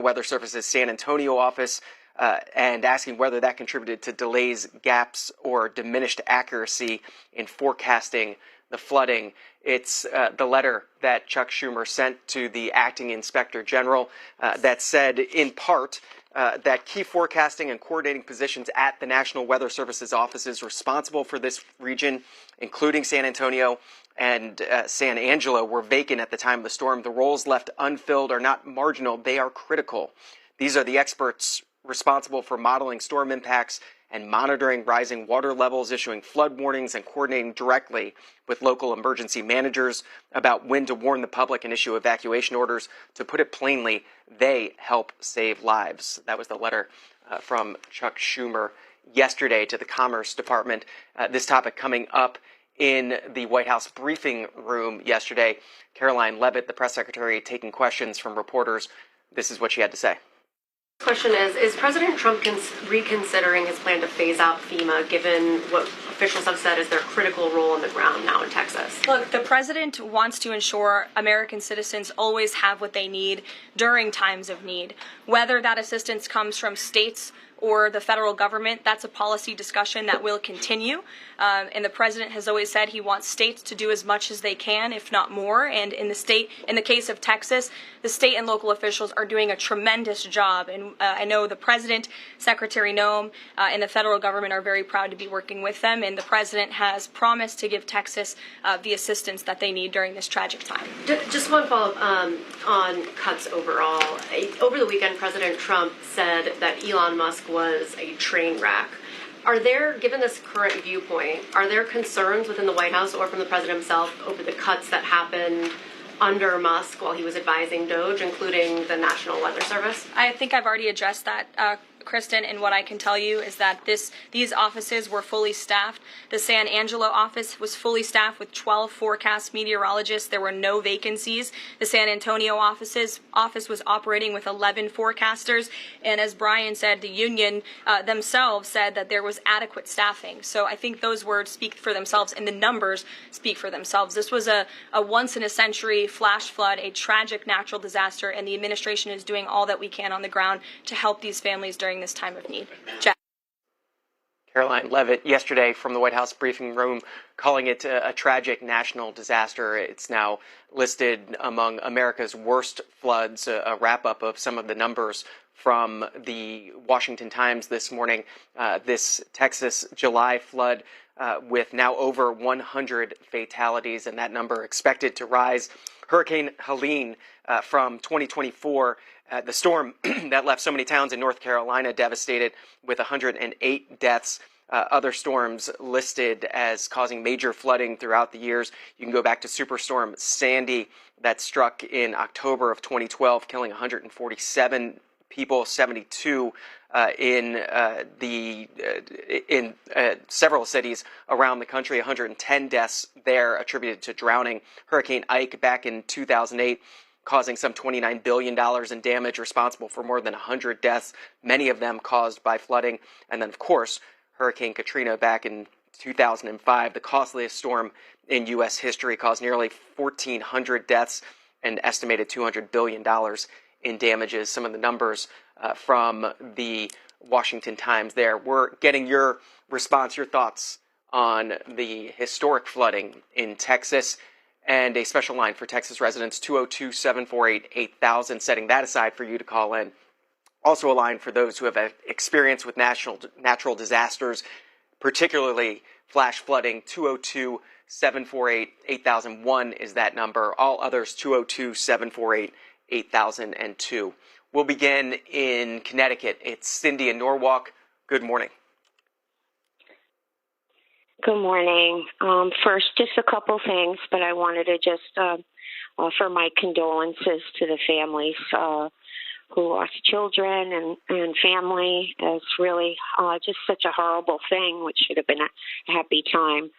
Weather Service's San Antonio office and asking whether that contributed to delays, gaps, or diminished accuracy in forecasting the flooding. It's the letter that Chuck Schumer sent to the acting inspector general that said, in part, that key forecasting and coordinating positions at the National Weather Service's offices responsible for this region, including San Antonio and San Angelo, were vacant at the time of the storm. The roles left unfilled are not marginal, they are critical. These are the experts responsible for modeling storm impacts and monitoring rising water levels, issuing flood warnings, and coordinating directly with local emergency managers about when to warn the public and issue evacuation orders. To put it plainly, they help save lives. That was the letter from Chuck Schumer yesterday to the Commerce Department. This topic coming up in the White House briefing room yesterday. Caroline Leavitt, the press secretary, taking questions from reporters. This is what she had to say. Question is President Trump reconsidering his plan to phase out FEMA, given what officials have said is their critical role on the ground now in Texas? Look, the president wants to ensure American citizens always have what they need during times of need. Whether that assistance comes from states or the federal government, that's a policy discussion that will continue. And the president has always said he wants states to do as much as they can, if not more. And in the case of Texas, the state and local officials are doing a tremendous job. And I know the president, Secretary Noem, and the federal government are very proud to be working with them. And the president has promised to give Texas the assistance that they need during this tragic time. Just one follow-up on cuts overall. Over the weekend, President Trump said that Elon Musk was a train wreck. Are there, given this current viewpoint, are there concerns within the White House or from the president himself over the cuts that happened under Musk while he was advising DOGE, including the National Weather Service? I think I've already addressed that, Kristen, and what I can tell you is that these offices were fully staffed. The San Angelo office was fully staffed with 12 forecast meteorologists. There were no vacancies. The San Antonio office was operating with 11 forecasters, and as Brian said, the union themselves said that there was adequate staffing. So I think those words speak for themselves, and the numbers speak for themselves. This was a once-in-a-century flash flood, a tragic natural disaster, and the administration is doing all that we can on the ground to help these families during this time of need. Jack. Caroline Leavitt yesterday from the White House briefing room calling it a tragic national disaster. It's now listed among America's worst floods, a wrap-up of some of the numbers from the Washington Times this morning. This Texas July flood with now over 100 fatalities, and that number expected to rise. Hurricane Helene from 2024, the storm that left so many towns in North Carolina devastated with 108 deaths. Other storms listed as causing major flooding throughout the years. You can go back to Superstorm Sandy that struck in October of 2012, killing 147 people, 72 in several cities around the country, 110 deaths there attributed to drowning. Hurricane Ike back in 2008, causing some $29 billion in damage, responsible for more than 100 deaths, many of them caused by flooding. And then, of course, Hurricane Katrina back in 2005, the costliest storm in U.S. history, caused nearly 1,400 deaths and estimated $200 billion in damages. Some of the numbers from the Washington Times there. We're getting your response, your thoughts on the historic flooding in Texas, and a special line for Texas residents, 202-748-8000, setting that aside for you to call in. Also a line for those who have experience with natural disasters, particularly flash flooding, 202-748-8001 is that number. All others, 202-748-8002. We'll begin in Connecticut. It's Cindy in Norwalk. Good morning. Good morning. First, just a couple things, but I wanted to just offer my condolences to the families who lost children and family. It's really just such a horrible thing, which should have been a happy time.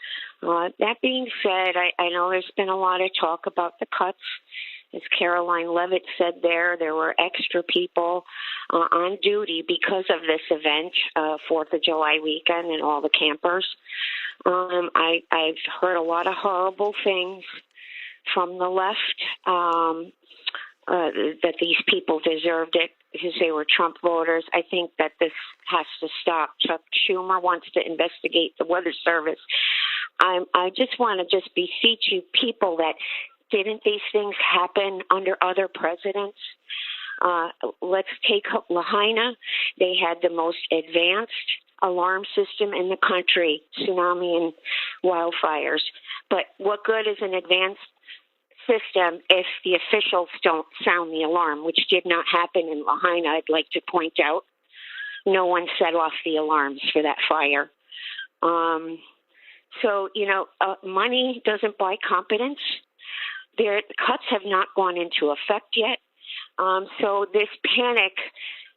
That being said, I know there's been a lot of talk about the cuts. As Caroline Leavitt said there were extra people on duty because of this event, 4th of July weekend, and all the campers. I've heard a lot of horrible things from the left, that these people deserved it because they were Trump voters. I think that this has to stop. Chuck Schumer wants to investigate the Weather Service. I just want to just beseech you people that didn't these things happen under other presidents? Let's take Lahaina. They had the most advanced alarm system in the country, tsunami and wildfires. But what good is an advanced system if the officials don't sound the alarm, which did not happen in Lahaina, I'd like to point out. No one set off the alarms for that fire. So, money doesn't buy competence. The cuts have not gone into effect yet. So this panic,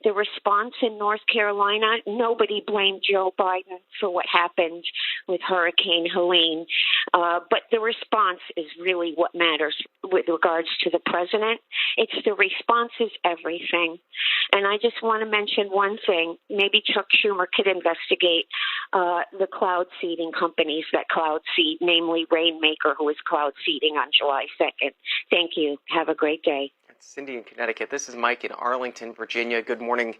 the response in North Carolina, nobody blamed Joe Biden for what happened with Hurricane Helene. But the response is really what matters with regards to the president. It's the response is everything. And I just want to mention one thing. Maybe Chuck Schumer could investigate the cloud seeding companies that cloud seed, namely Rainmaker, who is cloud seeding on July 2nd. Thank you. Have a great day. Cindy in Connecticut. This is Mike in Arlington, Virginia. Good morning.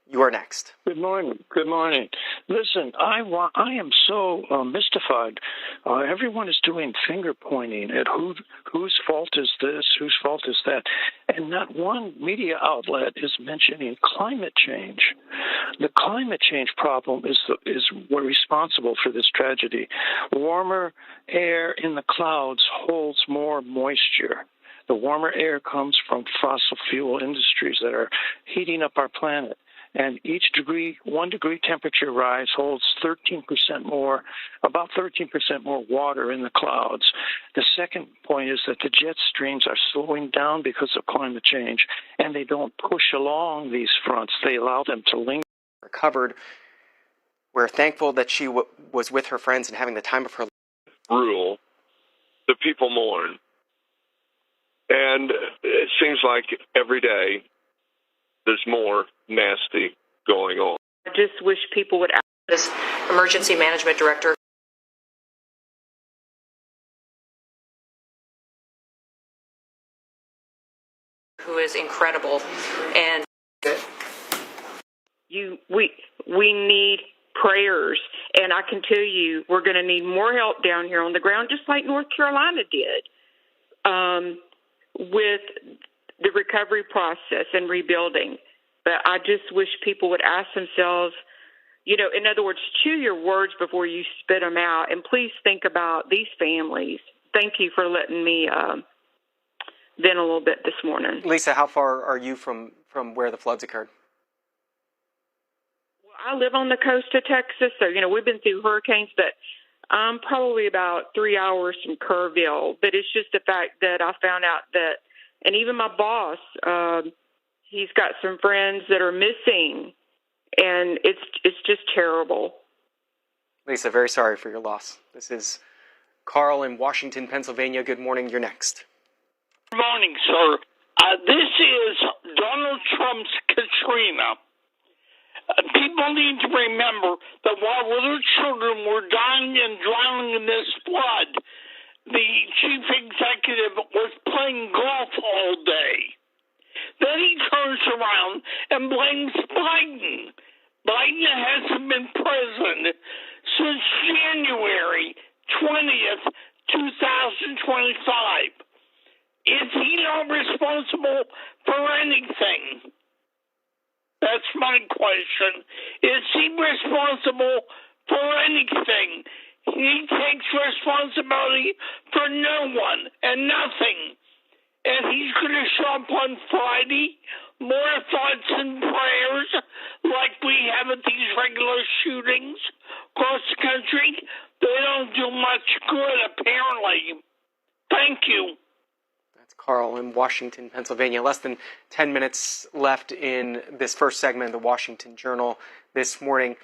You are next. Good morning. Good morning. Listen, I am so mystified. Everyone is doing finger pointing at whose fault is this, whose fault is that, and not one media outlet is mentioning climate change. The climate change problem is responsible for this tragedy. Warmer air in the clouds holds more moisture. The warmer air comes from fossil fuel industries that are heating up our planet. And each 1 degree temperature rise holds about 13% more water in the clouds. The second point is that the jet streams are slowing down because of climate change, and they don't push along these fronts. They allow them to linger. Recovered. We're thankful that she was with her friends and having the time of her life. Rule, the people mourn. And it seems like every day there's more nasty going on. I just wish people would ask this emergency management director who is incredible. And we need prayers, and I can tell you we're going to need more help down here on the ground, just like North Carolina did, with the recovery process and rebuilding. But I just wish people would ask themselves, in other words, chew your words before you spit them out, and please think about these families. Thank you for letting me vent a little bit this morning. Lisa, how far are you from where the floods occurred? Well, I live on the coast of Texas, so, we've been through hurricanes, but I'm probably about 3 hours from Kerrville. But it's just the fact that I found out that, and even my boss, he's got some friends that are missing, and it's just terrible. Lisa, very sorry for your loss. This is Carl in Washington, Pennsylvania. Good morning. You're next. Good morning, sir. This is Donald Trump's Katrina. People need to remember that while little children were dying and drowning in this flood, the chief executive was playing golf all day. Then he turns around and blames Biden. Biden hasn't been president since January 20th, 2025. Is he not responsible for anything? That's my question. Is he responsible for anything? He takes responsibility for no one and nothing. And he's going to show up on Friday, more thoughts and prayers like we have at these regular shootings across the country. They don't do much good, apparently. Thank you. That's Carl in Washington, Pennsylvania. Less than 10 minutes left in this first segment of the Washington Journal this morning.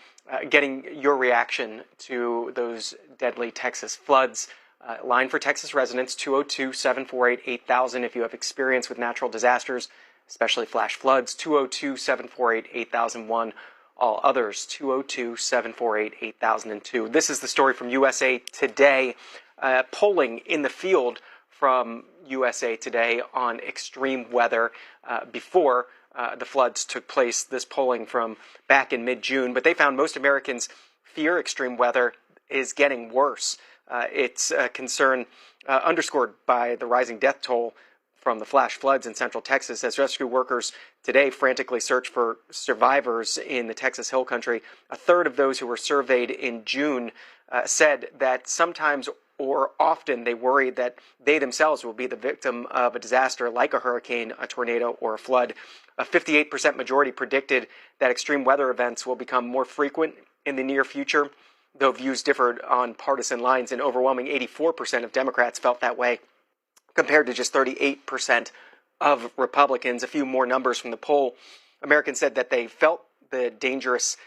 Getting your reaction to those deadly Texas floods. Line for Texas residents, 202-748-8000 if you have experience with natural disasters, especially flash floods, 202-748-8001. All others, 202-748-8002. This is the story from USA Today. Polling in the field from USA Today on extreme weather before the floods took place, this polling from back in mid-June. But they found most Americans fear extreme weather is getting worse. It's a concern underscored by the rising death toll from the flash floods in central Texas as rescue workers today frantically search for survivors in the Texas Hill Country. A third of those who were surveyed in June said that sometimes or often they worry that they themselves will be the victim of a disaster like a hurricane, a tornado, or a flood. A 58% majority predicted that extreme weather events will become more frequent in the near future, though views differed on partisan lines. An overwhelming 84% of Democrats felt that way, compared to just 38% of Republicans. A few more numbers from the poll. Americans said that they felt the dangerous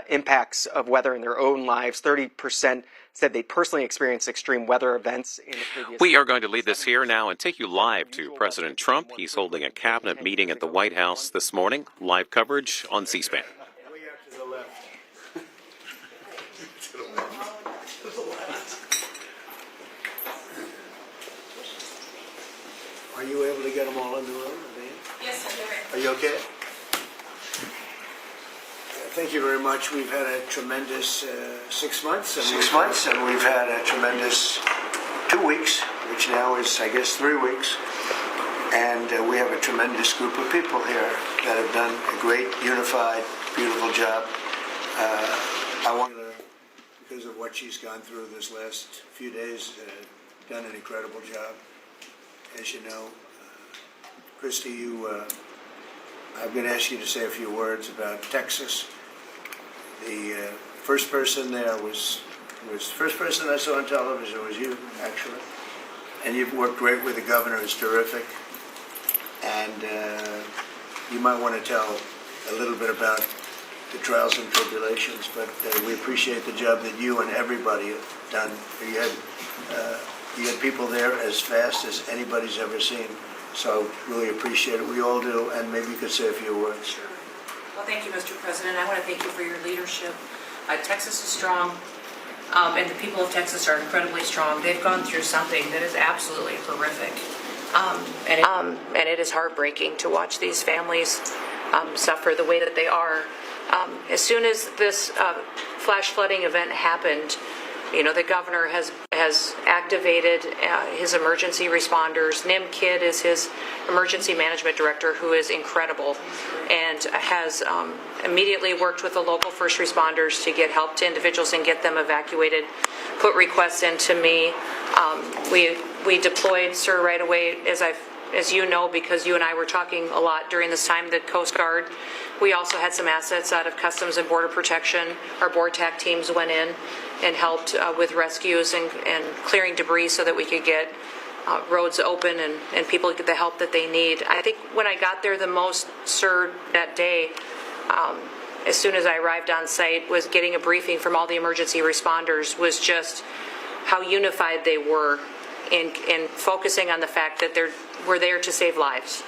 impacts of weather in their own lives. 30% said they personally experienced extreme weather events in the previous. We are going to leave this here now and take you live to President Trump. He's holding a cabinet meeting at the White House this morning. Live coverage on C-SPAN. Are you able to get them all in the room? Yes, Are you okay? Thank you very much. We've had a tremendous 6 months. And we've had a tremendous 2 weeks, which now is, I guess, 3 weeks. And we have a tremendous group of people here that have done a great, unified, beautiful job. I want to, because of what she's gone through this last few days, done an incredible job. As you know, Christy, I'm going to ask you to say a few words about Texas. The first person there was the first person I saw on television was you, actually. And you've worked great with the governor, who's terrific. And you might want to tell a little bit about the trials and tribulations, but we appreciate the job that you and everybody have done. You had people there as fast as anybody's ever seen, so really appreciate it. We all do, and maybe you could say a few words. Sure. Well, thank you, Mr. President. I want to thank you for your leadership. Texas is strong, and the people of Texas are incredibly strong. They've gone through something that is absolutely horrific, and it is heartbreaking to watch these families suffer the way that they are. As soon as this flash flooding event happened, you know, the governor has activated his emergency responders. Nim Kidd is his emergency management director, who is incredible, and has immediately worked with the local first responders to get help to individuals and get them evacuated, put requests into me. We deployed, sir, right away, as you know, because you and I were talking a lot during this time, the Coast Guard. We also had some assets out of Customs and Border Protection. Our BORTAC teams went in and helped with rescues and clearing debris so that we could get roads open and people get the help that they need. I think when I got there the most, sir, that day, as soon as I arrived on site, was getting a briefing from all the emergency responders, was just how unified they were in focusing on the fact that we're there to save lives.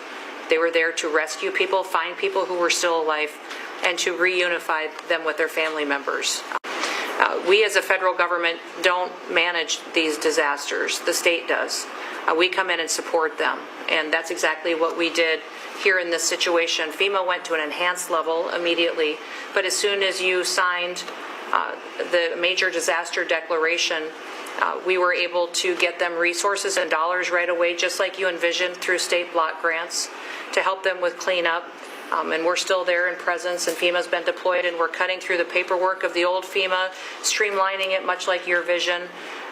They were there to rescue people, find people who were still alive, and to reunify them with their family members. We as a federal government don't manage these disasters. The state does. We come in and support them, and that's exactly what we did here in this situation. FEMA went to an enhanced level immediately, but as soon as you signed the major disaster declaration, we were able to get them resources and dollars right away, just like you envisioned, through state block grants to help them with cleanup. And we're still there in presence, and FEMA's been deployed, and we're cutting through the paperwork of the old FEMA, streamlining it much like your vision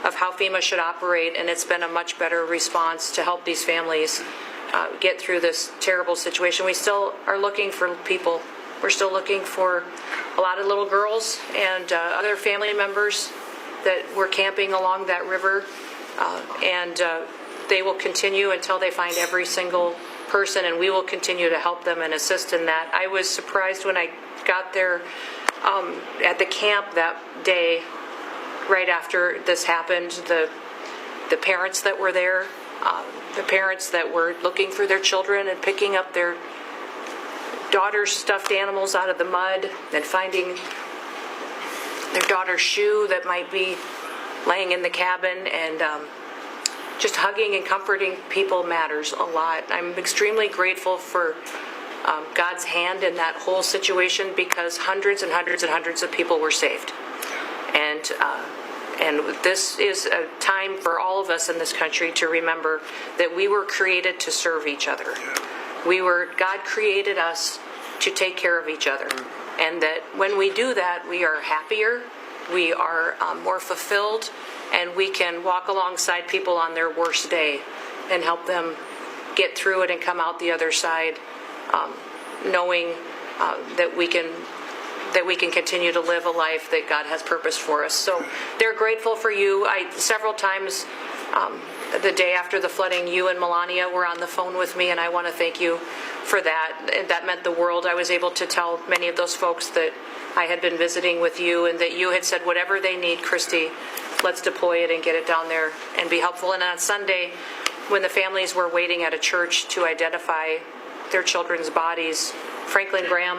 of how FEMA should operate, and it's been a much better response to help these families get through this terrible situation. We still are looking for people. We're still looking for a lot of little girls and other family members that were camping along that river, and they will continue until they find every single person, and we will continue to help them and assist in that. I was surprised when I got there at the camp that day, right after this happened, the parents that were there, the parents that were looking for their children and picking up their daughter's stuffed animals out of the mud and finding their daughter's shoe that might be laying in the cabin, and just hugging and comforting people matters a lot. I'm extremely grateful for God's hand in that whole situation, because hundreds and hundreds and hundreds of people were saved. And this is a time for all of us in this country to remember that we were created to serve each other. God created us to take care of each other. And that when we do that, we are happier, we are more fulfilled, and we can walk alongside people on their worst day and help them get through it and come out the other side, knowing that we can continue to live a life that God has purposed for us. So they're grateful for you. Several times the day after the flooding, you and Melania were on the phone with me, and I want to thank you for that. That meant the world. I was able to tell many of those folks that I had been visiting with you, and that you had said, whatever they need, Christy, let's deploy it and get it down there and be helpful. And on Sunday, when the families were waiting at a church to identify their children's bodies, Franklin Graham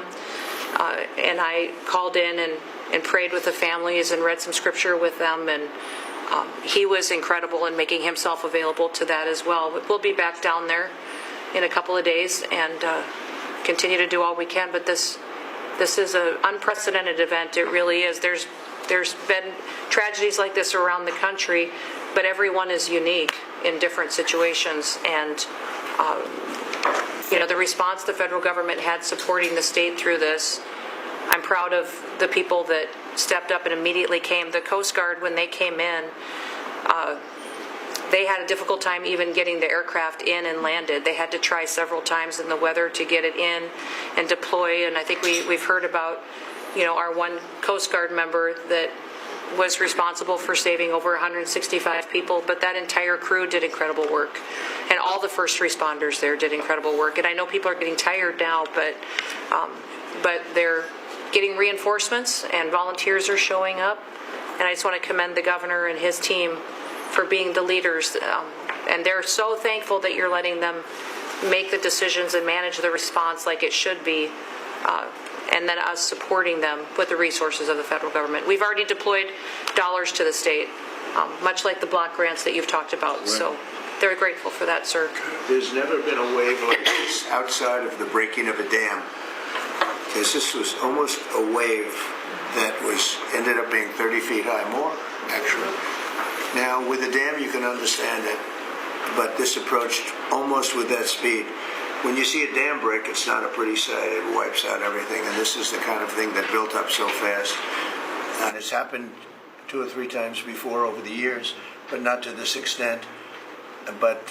and I called in and prayed with the families and read some scripture with them, and he was incredible in making himself available to that as well. We'll be back down there in a couple of days and continue to do all we can, but this is an unprecedented event. It really is. There's been tragedies like this around the country, but everyone is unique in different situations, and the response the federal government had supporting the state through this, I'm proud of the people that stepped up and immediately came. The Coast Guard, when they came in, they had a difficult time even getting the aircraft in and landed. They had to try several times in the weather to get it in and deploy, and I think we've heard about our one Coast Guard member that was responsible for saving over 165 people, but that entire crew did incredible work. And all the first responders there did incredible work. And I know people are getting tired now, but they're getting reinforcements and volunteers are showing up. And I just want to commend the governor and his team for being the leaders. And they're so thankful that you're letting them make the decisions and manage the response like it should be. And then us supporting them with the resources of the federal government. We've already deployed dollars to the state, much like the block grants that you've talked about. Right. So they're grateful for that, sir. There's never been a wave like this outside of the breaking of a dam. Because this was almost a wave that ended up being 30 feet high, more, actually. Now, with a dam, you can understand it, but this approached almost with that speed. When you see a dam break, it's not a pretty sight. It wipes out everything, and this is the kind of thing that built up so fast. And it's happened 2 or 3 times before over the years, but not to this extent. But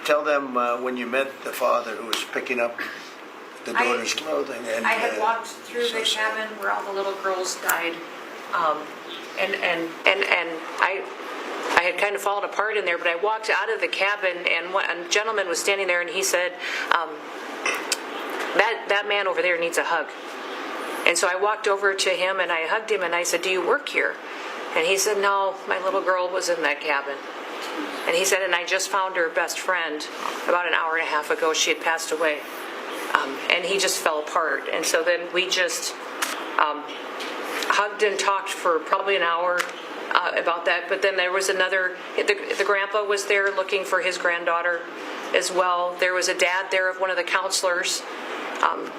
tell them when you met the father who was picking up the daughter's clothing. And I had walked through the cabin where all the little girls died, and I had kind of fallen apart in there, but I walked out of the cabin, and a gentleman was standing there, and he said, that man over there needs a hug. And so I walked over to him, and I hugged him, and I said, do you work here? And he said, no, my little girl was in that cabin. And he said, and I just found her best friend about an hour and a half ago. She had passed away. And he just fell apart. And so then we just hugged and talked for probably an hour about that. But then there was the grandpa was there looking for his granddaughter as well. There was a dad there of one of the counselors.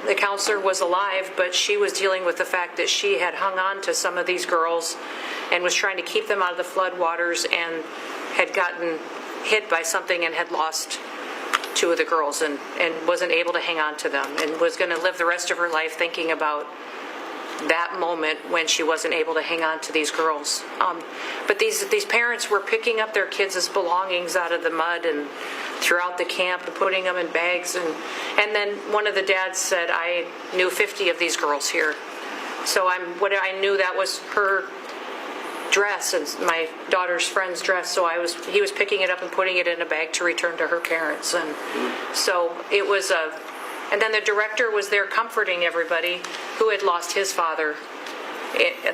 The counselor was alive, but she was dealing with the fact that she had hung on to some of these girls and was trying to keep them out of the floodwaters, and had gotten hit by something and had lost 2 of the girls and wasn't able to hang on to them, and was going to live the rest of her life thinking about that moment when she wasn't able to hang on to these girls. But these parents were picking up their kids' belongings out of the mud and throughout the camp and putting them in bags. And then one of the dads said, I knew 50 of these girls here. So I knew that was her dress and my daughter's friend's dress. So he was picking it up and putting it in a bag to return to her parents. And so it was and then the director was there comforting everybody who had lost his father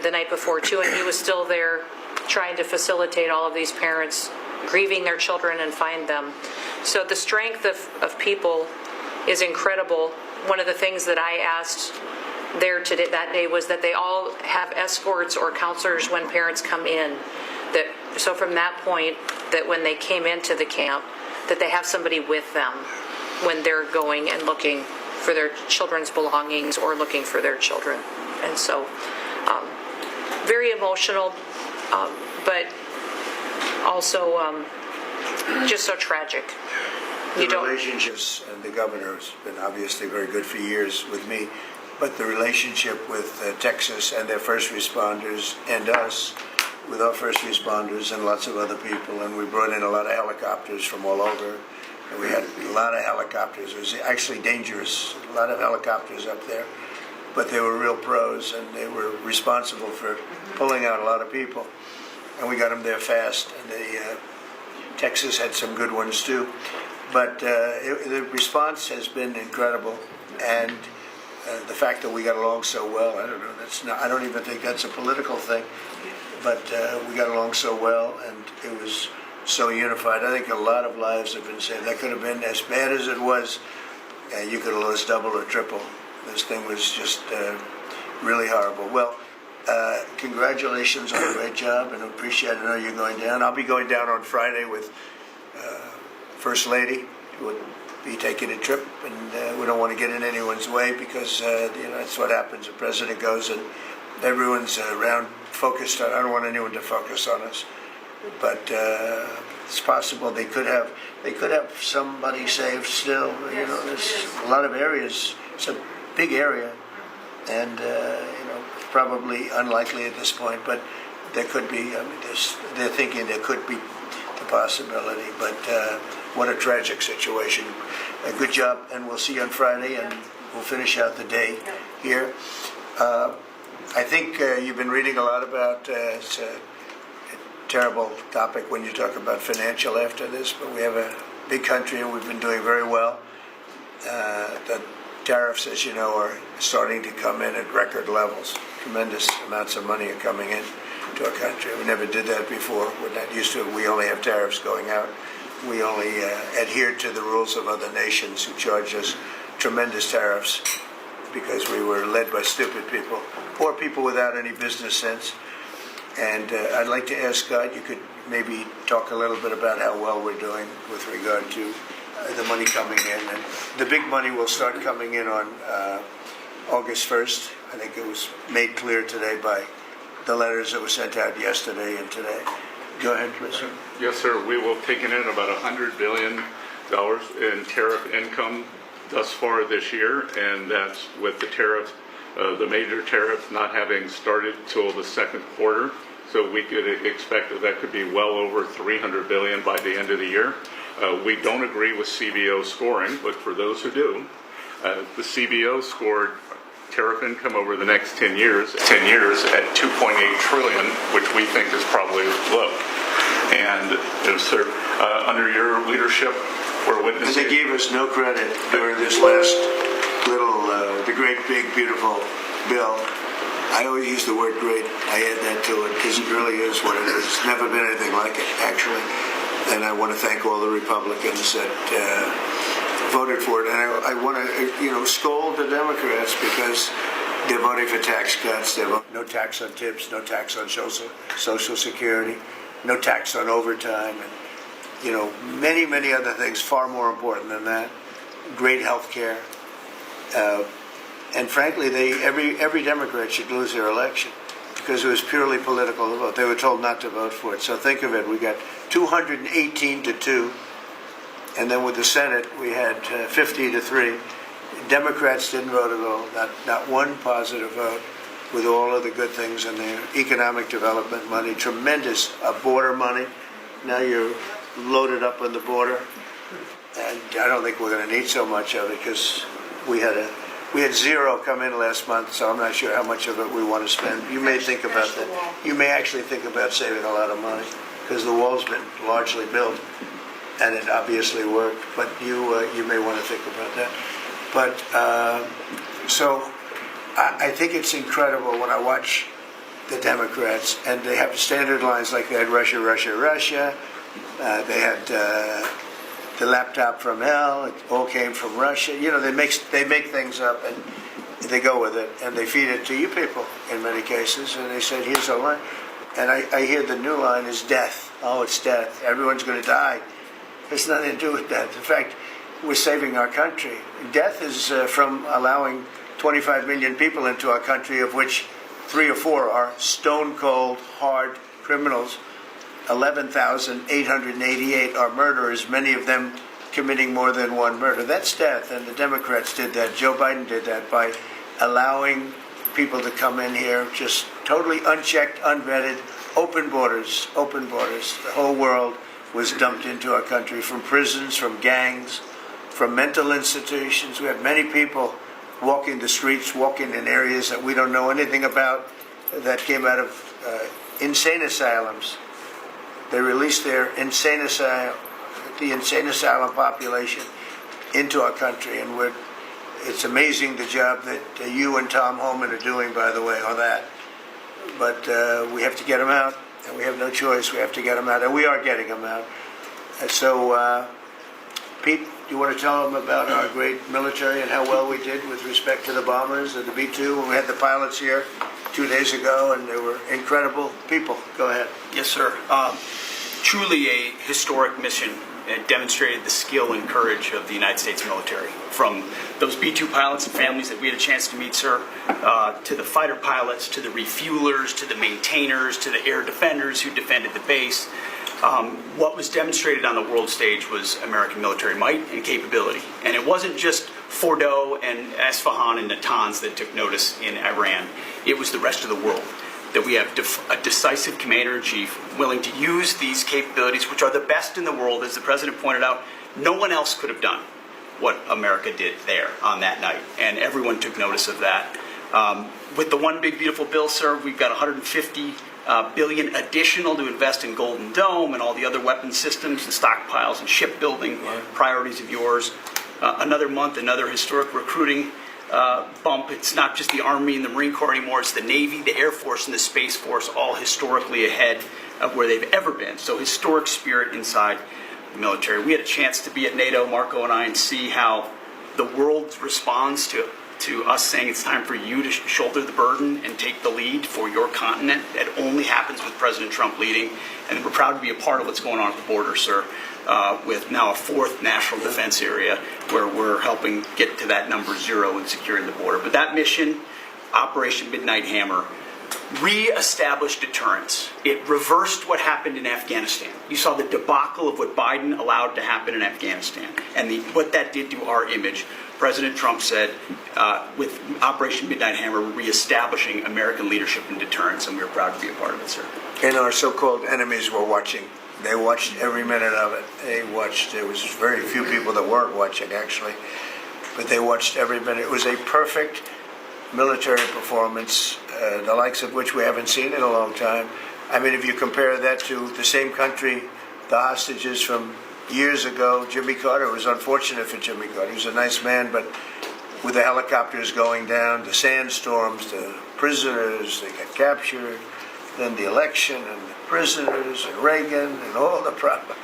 the night before too, and he was still there trying to facilitate all of these parents grieving their children and find them. So the strength of people is incredible. One of the things that I asked there today, that day, was that they all have escorts or counselors when parents come in. So from that point, that when they came into the camp, that they have somebody with them when they're going and looking for their children's belongings or looking for their children. And so, very emotional, but also just so tragic. The relationships, and the governor has been obviously very good for years with me, but the relationship with Texas and their first responders and us, with our first responders and lots of other people, and we brought in a lot of helicopters from all over. And we had a lot of helicopters. It was actually dangerous, a lot of helicopters up there, but they were real pros, and they were responsible for pulling out a lot of people. And we got them there fast, and Texas had some good ones too. But the response has been incredible, and the fact that we got along so well, I don't know, I don't even think that's a political thing, but we got along so well, and it was so unified. I think a lot of lives have been saved. That could have been as bad as it was. You could have lost double or triple. This thing was just really horrible. Well, congratulations on a great job, and I appreciate it. I know you're going down. I'll be going down on Friday with First Lady, who would be taking a trip, and we don't want to get in anyone's way because that's what happens. The president goes and everyone's around focused on. I don't want anyone to focus on us, but it's possible they could have somebody saved still. There's a lot of areas. It's a big area, and probably unlikely at this point, but there could be. I mean, they're thinking there could be the possibility, but what a tragic situation. A good job, and we'll see you on Friday, and we'll finish out the day here. I think you've been reading a lot about it's a terrible topic when you talk about financial after this, but we have a big country, and we've been doing very well. The tariffs, as you know, are starting to come in at record levels. Tremendous amounts of money are coming in to our country. We never did that before. We're not used to it. We only have tariffs going out. We only adhere to the rules of other nations who charge us tremendous tariffs because we were led by stupid people or people without any business sense. And I'd like to ask God, you could maybe talk a little bit about how well we're doing with regard to the money coming in. And the big money will start coming in on August 1st. I think it was made clear today by the letters that were sent out yesterday and today. Go ahead, please. Yes, sir. We will have taken in about $100 billion in tariff income thus far this year, and that's with the tariff, the major tariffs not having started till the second quarter. So we could expect that could be well over $300 billion by the end of the year. We don't agree with CBO scoring, but for those who do, the CBO scored tariff income over the next 10 years at $2.8 trillion, which we think is probably low. And sir, under your leadership, we're witnessing. And they gave us no credit during this last little, the great, big, beautiful bill. I always use the word great. I add that to it because it really is what it is. It's never been anything like it, actually. And I want to thank all the Republicans that voted for it. And I want to, scold the Democrats because they're voting for tax cuts. They're voting no tax on tips, no tax on Social Security, no tax on overtime, and many, many other things far more important than that. Great health care. And frankly, every Democrat should lose their election because it was purely political to vote. They were told not to vote for it. So think of it. We got 218-2. And then with the Senate, we had 50-3. Democrats didn't vote at all, not one positive vote, with all of the good things in there. Economic development money, tremendous border money. Now you're loaded up on the border. And I don't think we're going to need so much of it because we had zero come in last month, so I'm not sure how much of it we want to spend. You may think about that. You may actually think about saving a lot of money because the wall's been largely built. And it obviously worked, but you may want to think about that. But so I think it's incredible when I watch the Democrats, and they have standard lines like they had Russia, Russia, Russia. They had the laptop from hell. It all came from Russia. They make things up and they go with it, and they feed it to you people in many cases. And they said, "Here's a line," and I hear the new line is death. Oh, it's death. Everyone's going to die. It's nothing to do with that. In fact, we're saving our country. Death is from allowing 25 million people into our country, of which 3 or 4 are stone-cold, hard criminals. 11,888 are murderers, many of them committing more than one murder. That's death, and the Democrats did that. Joe Biden did that by allowing people to come in here just totally unchecked, unvetted, open borders, open borders. The whole world was dumped into our country, from prisons, from gangs, from mental institutions. We have many people walking the streets, walking in areas that we don't know anything about, that came out of insane asylums. They released their the insane asylum population into our country, and it's amazing the job that you and Tom Homan are doing, by the way, on that. But we have to get them out, and we have no choice. We have to get them out, and we are getting them out. And so, Pete, do you want to tell them about our great military and how well we did with respect to the bombers and the B-2 when we had the pilots here 2 days ago, and they were incredible people? Go ahead. Yes, sir. Truly a historic mission. It demonstrated the skill and courage of the United States military. From those B-2 pilots and families that we had a chance to meet, sir, to the fighter pilots, to the refuelers, to the maintainers, to the air defenders who defended the base. What was demonstrated on the world stage was American military might and capability. And it wasn't just Fordo and Esfahan and Natanz that took notice in Iran. It was the rest of the world. That we have a decisive commander-in-chief willing to use these capabilities, which are the best in the world. As the president pointed out, no one else could have done what America did there on that night, and everyone took notice of that. With the One Big Beautiful Bill, sir, we've got $150 billion additional to invest in Golden Dome and all the other weapons systems and stockpiles and shipbuilding priorities of yours. Another month, another historic recruiting bump. It's not just the Army and the Marine Corps anymore. It's the Navy, the Air Force, and the Space Force, all historically ahead of where they've ever been. So historic spirit inside the military. We had a chance to be at NATO, Marco and I, and see how the world responds to us saying it's time for you to shoulder the burden and take the lead for your continent. That only happens with President Trump leading. And we're proud to be a part of what's going on at the border, sir, with now a 4th national defense area where we're helping get to that number 0 and securing the border. But that mission, Operation Midnight Hammer, re-established deterrence. It reversed what happened in Afghanistan. You saw the debacle of what Biden allowed to happen in Afghanistan and what that did to our image. President Trump said, with Operation Midnight Hammer, we're reestablishing American leadership and deterrence, and we're proud to be a part of it, sir. And our so-called enemies were watching. They watched every minute of it. They watched. There was very few people that weren't watching, actually, but they watched every minute. It was a perfect military performance, the likes of which we haven't seen in a long time. I mean, if you compare that to the same country, the hostages from years ago, Jimmy Carter, it was unfortunate for Jimmy Carter. He was a nice man, but with the helicopters going down, the sandstorms, the prisoners, they got captured, then the election and the prisoners and Reagan and all the problems.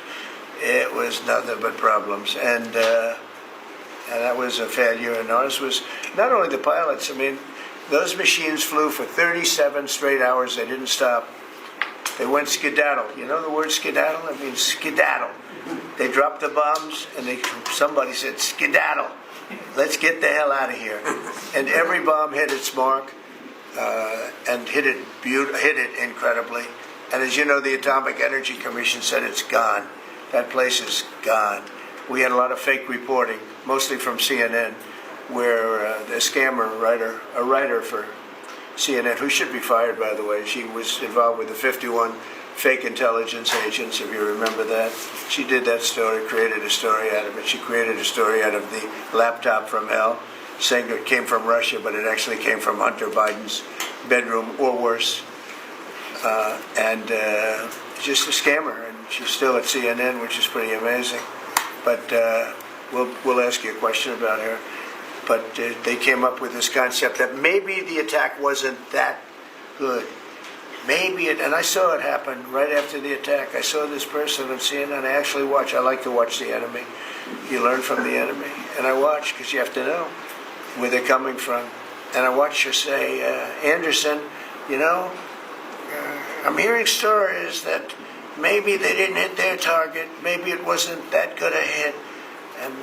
It was nothing but problems. And that was a failure. And ours was not only the pilots. I mean, those machines flew for 37 straight hours. They didn't stop. They went skedaddle. You know the word skedaddle? It means skedaddle. They dropped the bombs, and somebody said, skedaddle. Let's get the hell out of here. And every bomb hit its mark, and hit it incredibly. And as you know, the Atomic Energy Commission said it's gone. That place is gone. We had a lot of fake reporting, mostly from CNN, where the scammer writer, a writer for CNN, who should be fired, by the way, she was involved with the 51 fake intelligence agents, if you remember that. She did that story, created a story out of it. She created a story out of the laptop from hell, saying it came from Russia, but it actually came from Hunter Biden's bedroom, or worse. Just a scammer, and she's still at CNN, which is pretty amazing. But we'll ask you a question about her. But they came up with this concept that maybe the attack wasn't that good. Maybe it, and I saw it happen right after the attack. I saw this person on CNN. I actually watch. I like to watch the enemy. You learn from the enemy. And I watch because you have to know where they're coming from. And I watched her say, Anderson, you know, I'm hearing stories that maybe they didn't hit their target. Maybe it wasn't that good a hit. And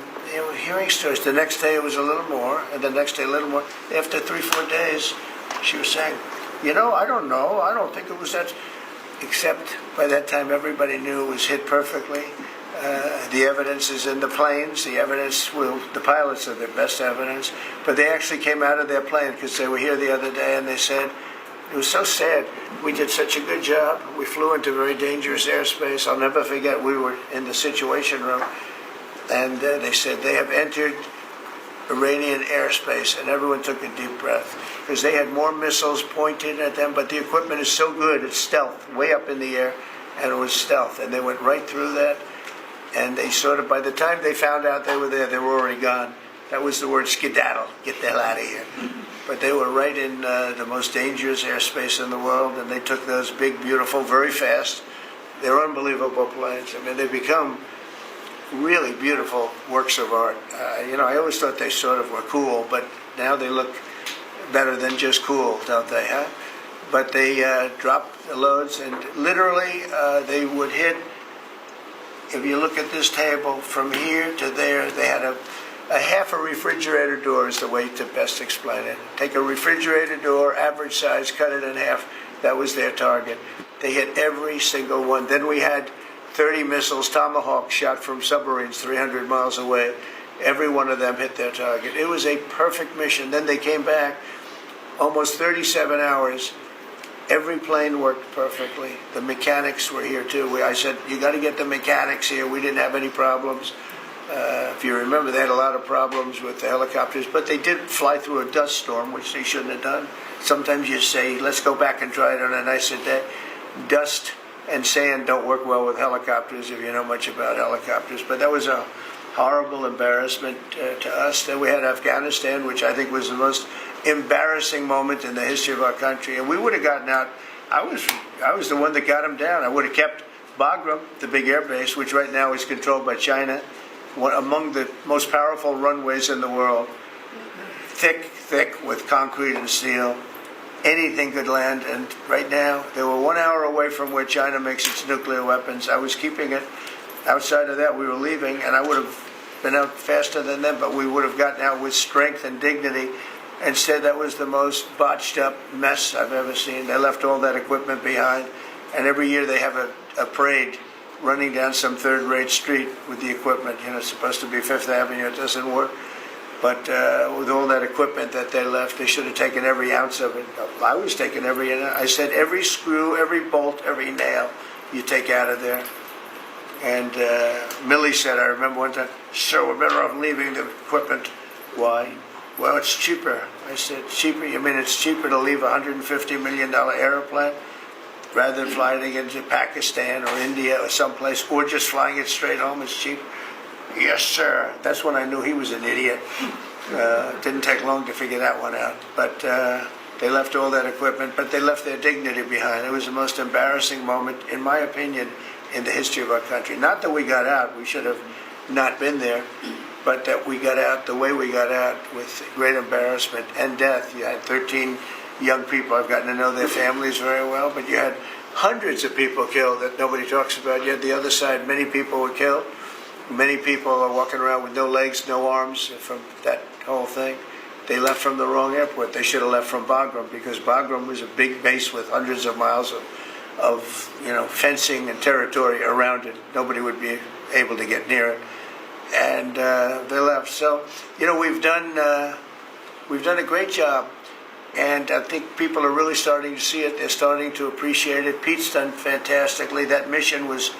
hearing stories. The next day it was a little more, and the next day a little more. After 3-4 days, she was saying, I don't know. I don't think it was that. Except by that time everybody knew it was hit perfectly. The evidence is in the planes. The pilots are their best evidence. But they actually came out of their plane because they were here the other day, and they said, it was so sad. We did such a good job. We flew into very dangerous airspace. I'll never forget, we were in the Situation Room, and they said they have entered Iranian airspace, and everyone took a deep breath because they had more missiles pointed at them, but the equipment is so good, it's stealth, way up in the air, and it was stealth, and they went right through that, and they sort of, by the time they found out they were there, they were already gone. That was the word skedaddle, get the hell out of here. But they were right in the most dangerous airspace in the world, and they took those big, beautiful, very fast. They're unbelievable planes. I mean, they become really beautiful works of art. I always thought they sort of were cool, but now they look better than just cool, don't they, huh? But they dropped the loads, and literally they would hit, if you look at this table, from here to there, they had a half a refrigerator door is the way to best explain it. Take a refrigerator door, average size, cut it in half. That was their target. They hit every single one. Then we had 30 missiles, Tomahawk, shot from submarines 300 miles away. Every one of them hit their target. It was a perfect mission. Then they came back, almost 37 hours. Every plane worked perfectly. The mechanics were here too. I said, you got to get the mechanics here. We didn't have any problems. If you remember, they had a lot of problems with the helicopters, but they did fly through a dust storm, which they shouldn't have done. Sometimes you say, let's go back and try it on a nicer day. Dust and sand don't work well with helicopters if you know much about helicopters, but that was a horrible embarrassment to us. Then we had Afghanistan, which I think was the most embarrassing moment in the history of our country, and we would have gotten out. I was the one that got them down. I would have kept Bagram, the big air base, which right now is controlled by China, one among the most powerful runways in the world, thick with concrete and steel. Anything could land, and right now they were 1 hour away from where China makes its nuclear weapons. I was keeping it. Outside of that, we were leaving, and I would have been out faster than them, but we would have gotten out with strength and dignity. Instead, that was the most botched up mess I've ever seen. They left all that equipment behind, and every year they have a parade running down some third-rate street with the equipment. It's supposed to be Fifth Avenue. It doesn't work. But with all that equipment that they left, they should have taken every ounce of it. I was taking every ounce. I said every screw, every bolt, every nail you take out of there. And Millie said, I remember one time, sir, we're better off leaving the equipment. Why? Well, it's cheaper. I said, cheaper? You mean it's cheaper to leave a $150 million airplane rather than flying it into Pakistan or India or someplace, or just flying it straight home? It's cheap. Yes, sir. That's when I knew he was an idiot. Didn't take long to figure that one out. But they left all that equipment, but they left their dignity behind. It was the most embarrassing moment, in my opinion, in the history of our country. Not that we got out. We should have not been there. But that we got out the way we got out, with great embarrassment and death. You had 13 young people. I've gotten to know their families very well, but you had hundreds of people killed that nobody talks about. You had the other side, many people were killed. Many people are walking around with no legs, no arms from that whole thing. They left from the wrong airport. They should have left from Bagram, because Bagram was a big base with hundreds of miles of fencing and territory around it. Nobody would be able to get near it. And they left. So, we've done a great job, and I think people are really starting to see it. They're starting to appreciate it. Pete's done fantastically. That mission was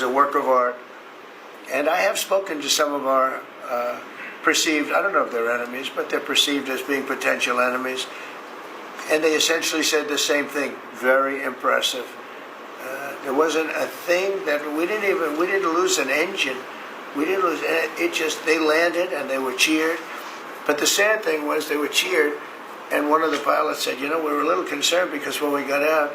a work of art. And I have spoken to some of our perceived, I don't know if they're enemies, but they're perceived as being potential enemies. And they essentially said the same thing. Very impressive. There wasn't a thing that we didn't lose an engine. We didn't lose it. They landed and they were cheered. But the sad thing was they were cheered, and one of the pilots said, we were a little concerned because when we got out,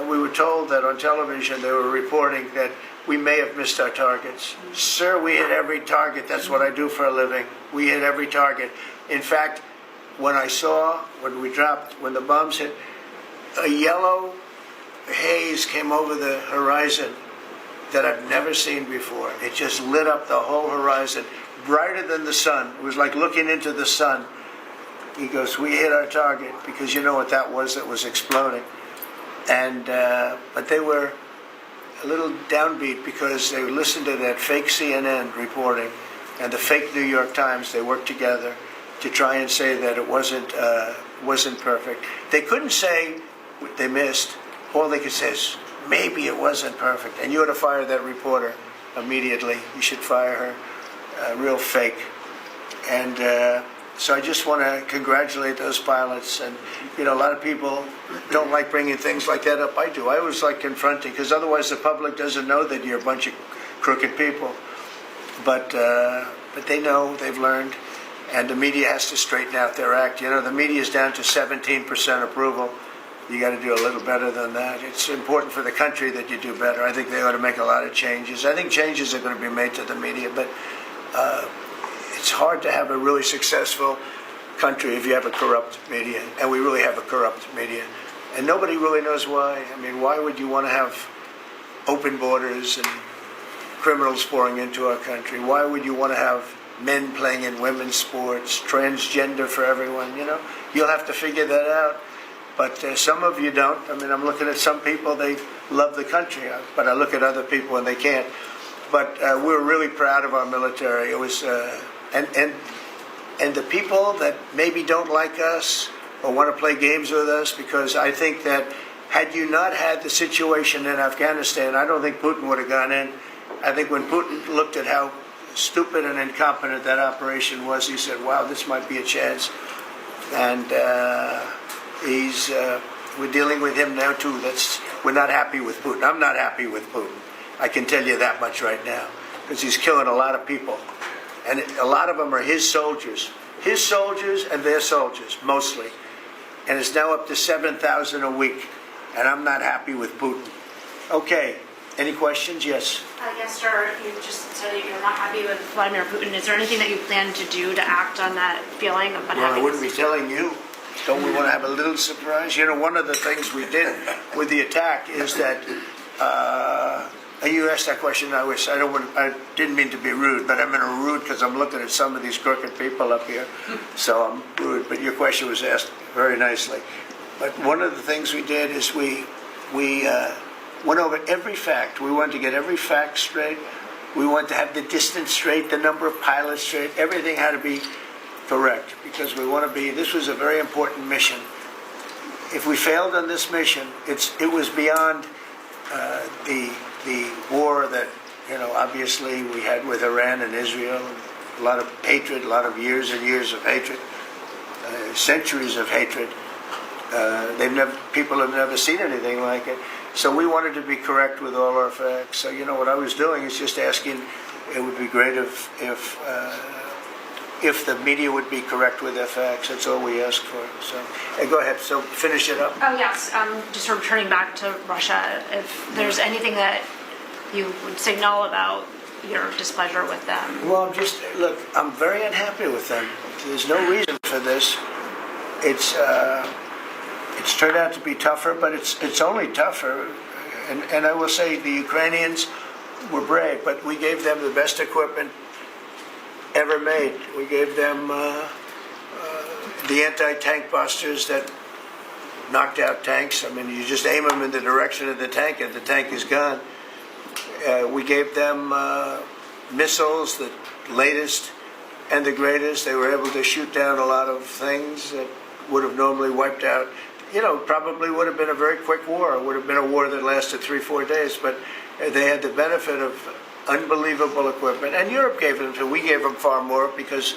we were told that on television they were reporting that we may have missed our targets. Sir, we hit every target. That's what I do for a living. We hit every target. In fact, when the bombs hit, a yellow haze came over the horizon that I've never seen before. It just lit up the whole horizon. brighter than the sun. It was like looking into the sun. He goes, we hit our target, because you know what that was exploding. And but they were a little downbeat because they listened to that fake CNN reporting and the fake New York Times. They worked together to try and say that it wasn't perfect. They couldn't say what they missed. All they could say is, maybe it wasn't perfect. And you ought to fire that reporter immediately. You should fire her. Real fake. And so I just want to congratulate those pilots. And, you know, a lot of people don't like bringing things like that up. I do. I always like confronting, because otherwise the public doesn't know that you're a bunch of crooked people. But they know, they've learned, and the media has to straighten out their act. You know, the media is down to 17% approval. You got to do a little better than that. It's important for the country that you do better. I think they ought to make a lot of changes. I think changes are going to be made to the media, but it's hard to have a really successful country if you have a corrupt media, and we really have a corrupt media. And nobody really knows why. I mean, why would you want to have open borders and criminals pouring into our country? Why would you want to have men playing in women's sports, transgender for everyone? You know, you'll have to figure that out. But some of you don't. I mean, I'm looking at some people, they love the country, but I look at other people and they can't. But we're really proud of our military. It was, and the people that maybe don't like us or want to play games with us, because I think that had you not had the situation in Afghanistan, I don't think Putin would have gone in. I think when Putin looked at how stupid and incompetent that operation was, he said, wow, this might be a chance. And we're dealing with him now too. We're not happy with Putin. I'm not happy with Putin. I can tell you that much right now, because he's killing a lot of people. And a lot of them are his soldiers and their soldiers, mostly. And it's now up to 7,000 a week. And I'm not happy with Putin. Okay, any questions? Yes. Yes, sir. You just said that you're not happy with Vladimir Putin. Is there anything that you plan to do to act on that feeling of unhappiness? Well, I wouldn't be telling you. Don't we want to have a little surprise? You know, one of the things we did with the attack is that, you asked that question, I didn't mean to be rude, but I'm in a rude because I'm looking at some of these crooked people up here, so I'm rude, but your question was asked very nicely. But one of the things we did is we went over every fact. We wanted to get every fact straight. We wanted to have the distance straight, the number of pilots straight. Everything had to be correct, because we want to be, this was a very important mission. If we failed on this mission, it was beyond the war that, you know, obviously we had with Iran and Israel. A lot of hatred, a lot of years and years of hatred, centuries of hatred. People have never seen anything like it. So we wanted to be correct with all our facts. So, you know, what I was doing is just asking, it would be great if the media would be correct with their facts. That's all we ask for. So, go ahead. So finish it up. Oh, yes. Just returning back to Russia, if there's anything that you would signal about your displeasure with them. Well, I'm very unhappy with them. There's no reason for this. It's turned out to be tougher, but it's only tougher. And I will say the Ukrainians were brave, but we gave them the best equipment ever made. We gave them the anti-tank busters that knocked out tanks. I mean, you just aim them in the direction of the tank and the tank is gone. We gave them missiles, the latest and the greatest. They were able to shoot down a lot of things that would have normally wiped out. You know, probably would have been a very quick war. It would have been a war that lasted 3-4 days, but they had the benefit of unbelievable equipment. And Europe gave them to. We gave them far more, because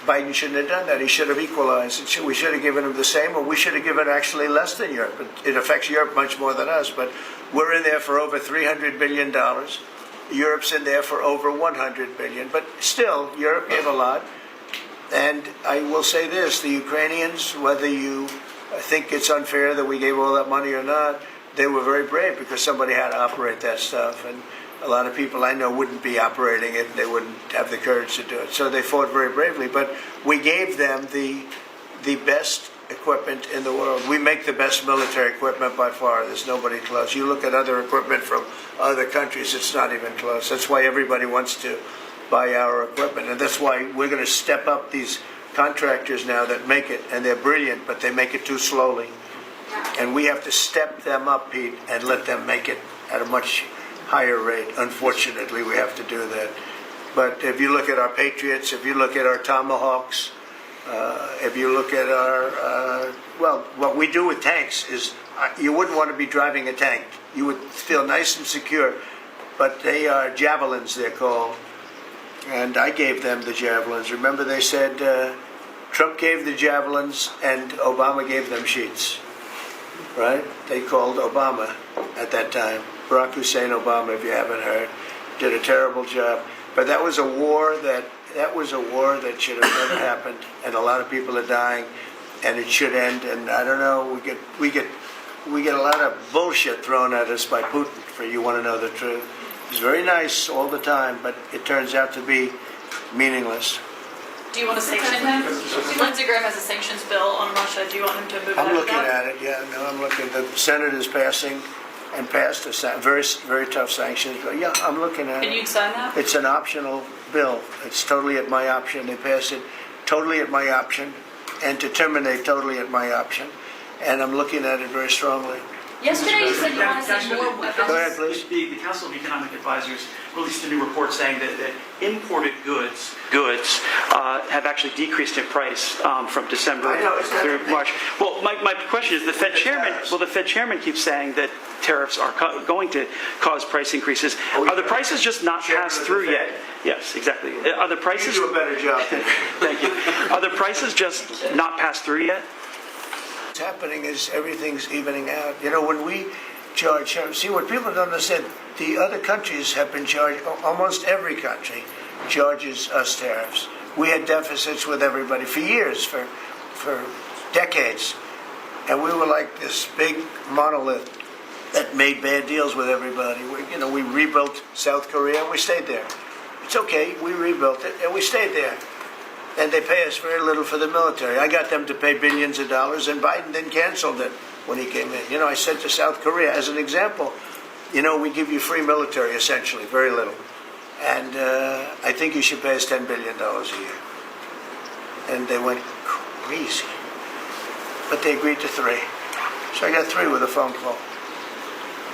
Biden shouldn't have done that. He should have equalized. We should have given them the same, or we should have given actually less than Europe. It affects Europe much more than us, but we're in there for over $300 billion. Europe's in there for over $100 billion. But still, Europe gave a lot. And I will say this, the Ukrainians, whether you think it's unfair that we gave all that money or not, they were very brave, because somebody had to operate that stuff. And a lot of people I know wouldn't be operating it. They wouldn't have the courage to do it. So they fought very bravely. But we gave them the best equipment in the world. We make the best military equipment by far. There's nobody close. You look at other equipment from other countries, it's not even close. That's why everybody wants to buy our equipment. And that's why we're going to step up these contractors now that make it, and they're brilliant, but they make it too slowly. And we have to step them up, Pete, and let them make it at a much higher rate. Unfortunately, we have to do that. But if you look at our Patriots, if you look at our Tomahawks, if you look at our, what we do with tanks is, you wouldn't want to be driving a tank. You would feel nice and secure, but they are javelins, they're called. And I gave them the javelins. Remember they said Trump gave the javelins and Obama gave them sheets, right? They called Obama at that time. Barack Hussein Obama, if you haven't heard, did a terrible job. But that was a war that should have never happened, and a lot of people are dying, and it should end. And I don't know, we get a lot of bullshit thrown at us by Putin. For you want to know the truth, he's very nice all the time, but it turns out to be meaningless. Do you want to sanction him? Lindsey Graham has a sanctions bill on Russia. Do you want him to move? I'm looking at it. Yeah, no, I'm looking. The Senate is passed a very, very tough sanctions bill. Yeah, I'm looking at it. Can you sign that? It's an optional bill. It's totally at my option. They pass it totally at my option, and to terminate totally at my option. And I'm looking at it very strongly. Yesterday you said you want to see more weapons. Go ahead, please. The Council of Economic Advisors released a new report saying that imported goods have actually decreased in price from December through March. Well, my question is, the Fed chairman keeps saying that tariffs are going to cause price increases. Are the prices just not passed through yet? Yes, exactly. Are the prices? You do a better job. Thank you. Are the prices just not passed through yet? What's happening is everything's evening out. You know, when we charge, see what people don't understand, the other countries have been charged, almost every country charges us tariffs. We had deficits with everybody for years, for decades. And we were like this big monolith that made bad deals with everybody. We rebuilt South Korea and we stayed there. It's okay, we rebuilt it and we stayed there. And they pay us very little for the military. I got them to pay billions of dollars, and Biden then canceled it when he came in. I said to South Korea, as an example, we give you free military, essentially, very little. And I think you should pay us $10 billion a year. And they went crazy. But they agreed to 3. So I got 3 with a phone call.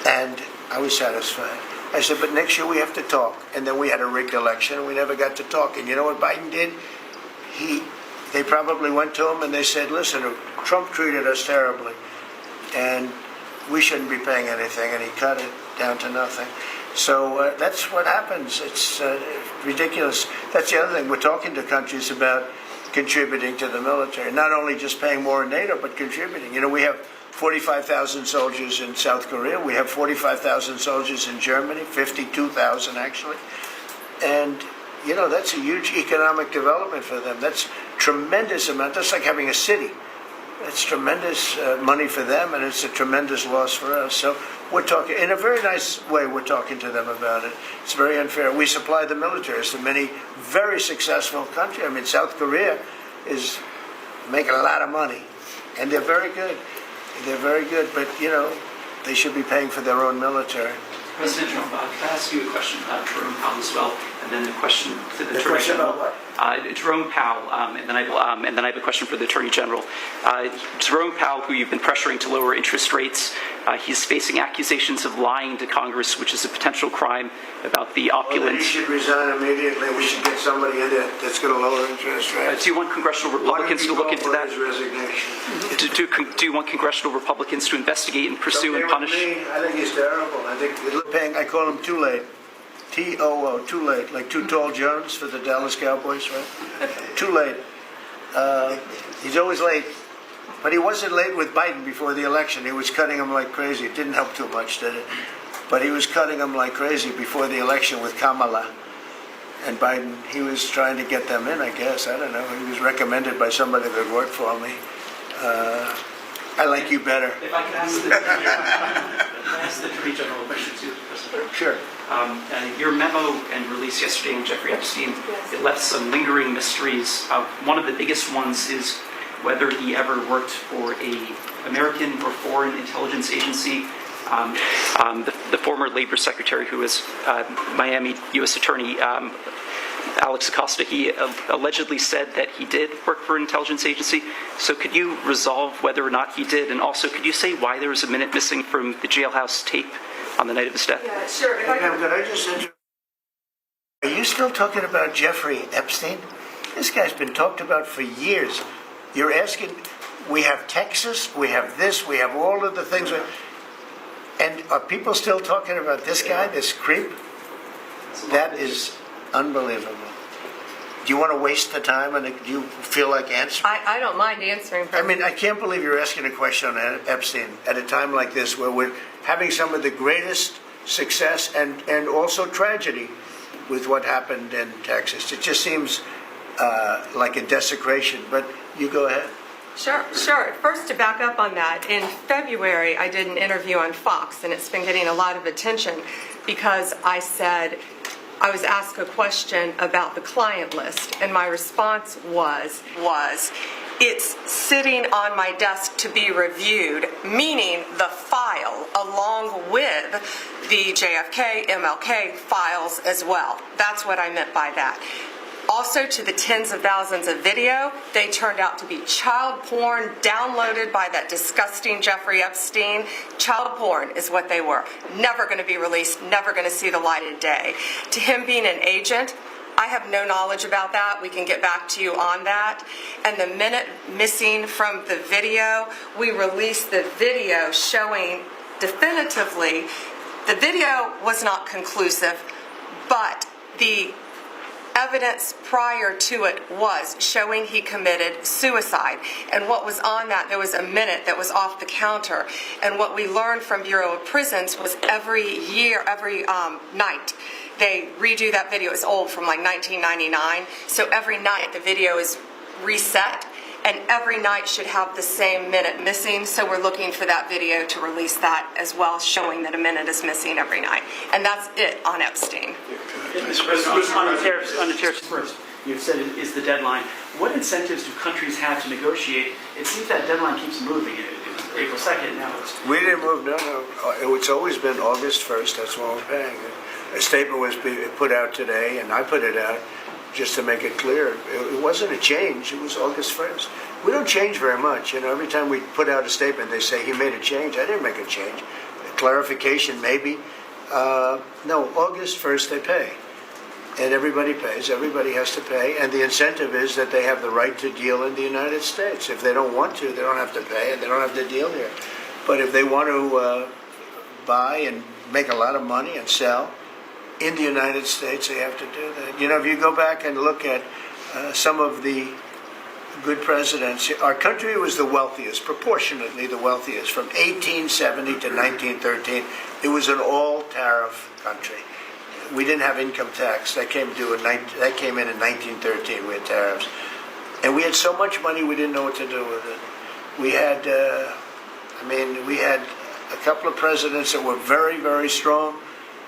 And I was satisfied. I said, but next year we have to talk. And then we had a rigged election, and we never got to talk. And you know what Biden did? They probably went to him and they said, listen, Trump treated us terribly and we shouldn't be paying anything, and he cut it down to nothing. So that's what happens. It's ridiculous. That's the other thing. We're talking to countries about contributing to the military, not only just paying more in NATO, but contributing. We have 45,000 soldiers in South Korea. We have 45,000 soldiers in Germany, 52,000 actually. And that's a huge economic development for them. That's tremendous amount. That's like having a city. That's tremendous money for them, and it's a tremendous loss for us. So we're talking, in a very nice way, we're talking to them about it. It's very unfair. We supply the militaries to many very successful countries. I mean, South Korea is making a lot of money, and they're very good. They're very good, but, they should be paying for their own military. President Trump, can I ask you a question about Jerome Powell as well, and then the question to the Attorney General? About what? Jerome Powell, and then I have a question for the Attorney General. Jerome Powell, who you've been pressuring to lower interest rates, he's facing accusations of lying to Congress, which is a potential crime, about the opulent. He should resign immediately. We should get somebody in there that's going to lower interest rates. Do you want congressional Republicans to look into that? His resignation. Do you want congressional Republicans to investigate and pursue and punish? I think he's terrible. I call him Too Late. T-O-O, Too Late, like Too Tall Jones for the Dallas Cowboys, right? Too late. He's always late. But he wasn't late with Biden before the election. He was cutting him like crazy. It didn't help too much, did it? But he was cutting him like crazy before the election with Kamala and Biden. He was trying to get them in, I guess. I don't know. He was recommended by somebody that worked for me. I like you better. If I could ask the Attorney General a question too, President. Sure. Your memo and release yesterday on Jeffrey Epstein, it left some lingering mysteries. One of the biggest ones is whether he ever worked for a American or foreign intelligence agency. The former Labor Secretary, who was Miami U.S. Attorney, Alex Acosta, he allegedly said that he did work for an intelligence agency. So could you resolve whether or not he did? And also, could you say why there was a minute missing from the jailhouse tape on the night of his death? Yeah, sure. Could I just interrupt? Are you still talking about Jeffrey Epstein? This guy's been talked about for years. You're asking, we have Texas, we have this, we have all of the things. And are people still talking about this guy, this creep? That is unbelievable. Do you want to waste the time, and do you feel like answering? I don't mind answering. I mean, I can't believe you're asking a question on Epstein at a time like this, where we're having some of the greatest success and also tragedy with what happened in Texas. It just seems like a desecration, but you go ahead. Sure. First, to back up on that, in February, I did an interview on Fox, and it's been getting a lot of attention because I said, I was asked a question about the client list, and my response was, it's sitting on my desk to be reviewed, meaning the file along with the JFK, MLK files as well. That's what I meant by that. Also, to the tens of thousands of video, they turned out to be child porn downloaded by that disgusting Jeffrey Epstein. Child porn is what they were. Never going to be released, never going to see the light of day. To him being an agent, I have no knowledge about that. We can get back to you on that. And the minute missing from the video, we released the video showing definitively the video was not conclusive, but the evidence prior to it was showing he committed suicide. And what was on that, there was a minute that was off the counter. And what we learned from Bureau of Prisons was every night, they redo that video. It's old, from like 1999. So every night the video is reset, and every night should have the same minute missing. So we're looking for that video to release that as well, showing that a minute is missing every night. And that's it on Epstein. Mr. President, on the tariffs first, you've said it is the deadline. What incentives do countries have to negotiate? It seems that deadline keeps moving. It was April 2nd, now it's... We didn't move, no. It's always been August 1st, that's when we're paying. A statement was put out today, and I put it out just to make it clear. It wasn't a change, it was August 1st. We don't change very much. Every time we put out a statement, they say he made a change. I didn't make a change. A clarification, maybe. No, August 1st they pay. And everybody pays. Everybody has to pay. And the incentive is that they have the right to deal in the United States. If they don't want to, they don't have to pay, and they don't have to deal here. But if they want to buy and make a lot of money and sell in the United States, they have to do that. If you go back and look at some of the good presidents, our country was the wealthiest, proportionately the wealthiest. From 1870 to 1913, it was an all-tariff country. We didn't have income tax. That came in in 1913. We had tariffs. And we had so much money we didn't know what to do with it. We had, we had a couple of presidents that were very, very strong.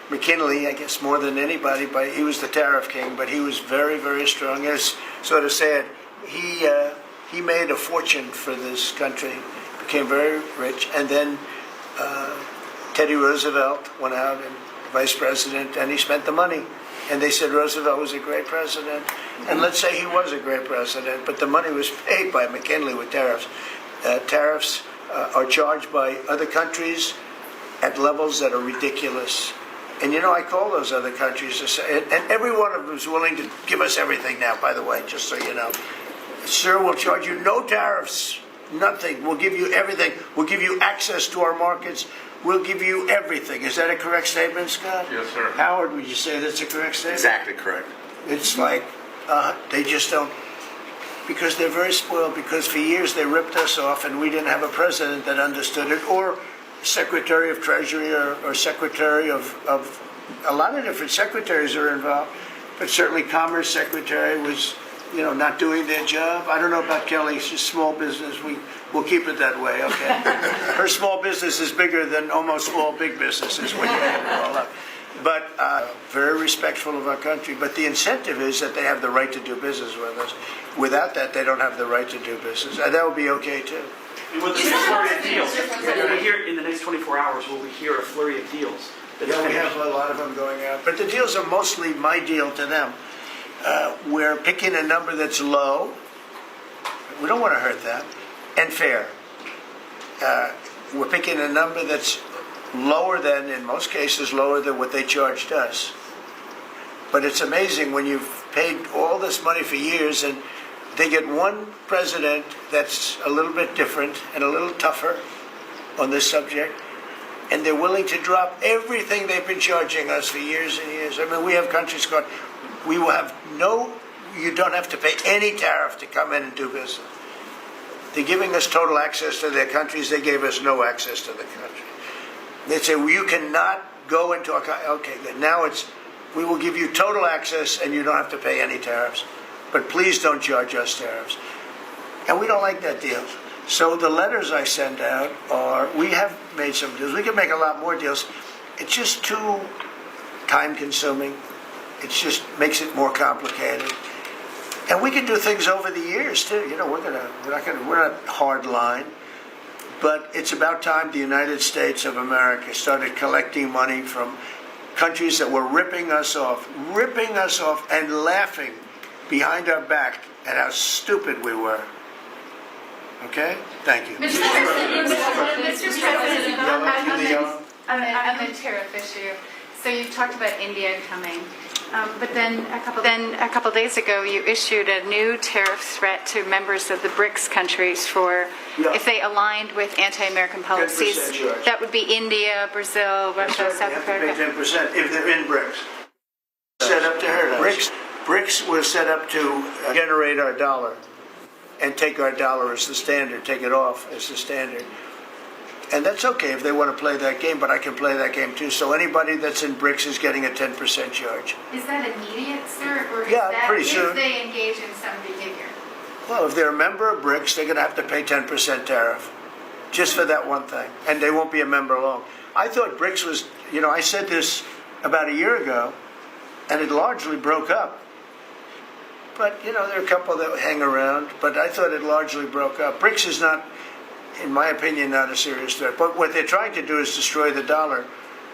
McKinley, I guess more than anybody, but he was the tariff king, but he was very, very strong. It's sort of sad. He made a fortune for this country, became very rich, and then Teddy Roosevelt went out and vice president, and he spent the money. And they said Roosevelt was a great president. And let's say he was a great president, but the money was paid by McKinley with tariffs. Tariffs are charged by other countries at levels that are ridiculous. And I call those other countries, and every one of them is willing to give us everything now, by the way, just so you know. Sir, we'll charge you no tariffs, nothing. We'll give you everything. We'll give you access to our markets. We'll give you everything. Is that a correct statement, Scott? Yes, sir. Howard, would you say that's a correct statement? Exactly correct. It's like they just don't, because they're very spoiled, because for years they ripped us off and we didn't have a president that understood it, or Secretary of Treasury or Secretary of a lot of different secretaries are involved, but certainly Commerce Secretary was, not doing their job. I don't know about Kelly. She's small business. We'll keep it that way, okay? Her small business is bigger than almost all big businesses when you add it all up. But very respectful of our country. But the incentive is that they have the right to do business with us. Without that, they don't have the right to do business. And that would be okay, too. And with the flurry of deals, will we hear in the next 24 hours, will we hear a flurry of deals? Yeah, we have a lot of them going out. But the deals are mostly my deal to them. we're picking a number that's low. We don't want to hurt them. And fair. We're picking a number that's lower than, in most cases, lower than what they charged us. But it's amazing when you've paid all this money for years and they get one president that's a little bit different and a little tougher on this subject, and they're willing to drop everything they've been charging us for years and years. I mean, we have countries going, we will have you don't have to pay any tariff to come in and do business. They're giving us total access to their countries. They gave us no access to the country. They say, well, you cannot go into our country. Okay, good. Now we will give you total access and you don't have to pay any tariffs. But please don't charge us tariffs. And we don't like that deal. So the letters I send out we have made some deals. We can make a lot more deals. It's just too time consuming. It just makes it more complicated. And we can do things over the years too. You know, we're not hard line. But it's about time the United States of America started collecting money from countries that were ripping us off and laughing behind our back at how stupid we were. Okay? Thank you. Mr. President, on the tariff issue. So you've talked about India coming. But then a couple days ago, you issued a new tariff threat to members of the BRICS countries for if they aligned with anti-American policies. That would be India, Brazil, Russia, South Africa. 10% if they're in BRICS. Set up to hurt us. BRICS was set up to generate our dollar and take our dollar as the standard, take it off as the standard. And that's okay if they want to play that game, but I can play that game too. So anybody that's in BRICS is getting a 10% charge. Is that immediate, sir? Or is that pretty soon. If they engage in some behavior? Well, if they're a member of BRICS, they're going to have to pay 10% tariff just for that one thing. And they won't be a member long. I thought BRICS was, I said this about a year ago, and it largely broke up. But, there are a couple that hang around, but I thought it largely broke up. BRICS is not, in my opinion, not a serious threat. But what they're trying to do is destroy the dollar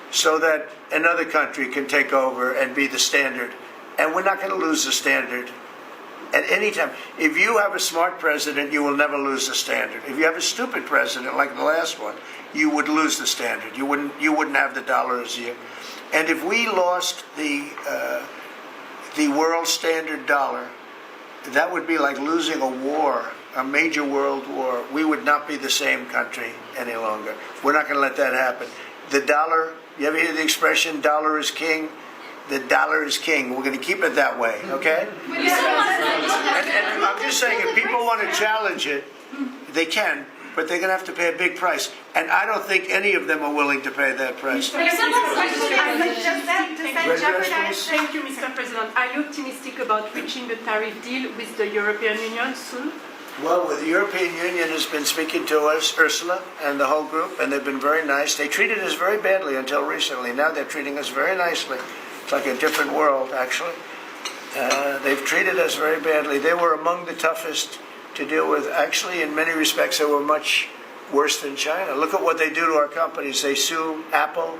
so that another country can take over and be the standard. And we're not going to lose the standard at any time. If you have a smart president, you will never lose the standard. If you have a stupid president, like the last one, you would lose the standard. You wouldn't have the dollar as you. And if we lost the world standard dollar, that would be like losing a war, a major world war. We would not be the same country any longer. We're not going to let that happen. The dollar, you ever hear the expression, dollar is king? The dollar is king. We're going to keep it that way, okay? And I'm just saying, if people want to challenge it, they can, but they're going to have to pay a big price. And I don't think any of them are willing to pay that price. Thank you, Mr. President. Are you optimistic about reaching the tariff deal with the European Union soon? Well, the European Union has been speaking to us, Ursula, and the whole group, and they've been very nice. They treated us very badly until recently. Now they're treating us very nicely. It's like a different world, actually. They've treated us very badly. They were among the toughest to deal with. Actually, in many respects, they were much worse than China. Look at what they do to our companies. They sue Apple.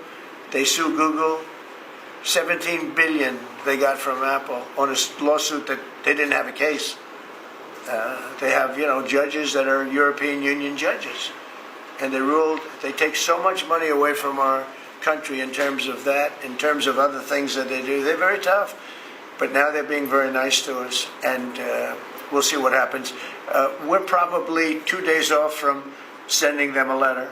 They sue Google. $17 billion they got from Apple on a lawsuit that they didn't have a case. They have, judges that are European Union judges. And they take so much money away from our country in terms of that, in terms of other things that they do. They're very tough. But now they're being very nice to us. And we'll see what happens. We're probably 2 days off from sending them a letter.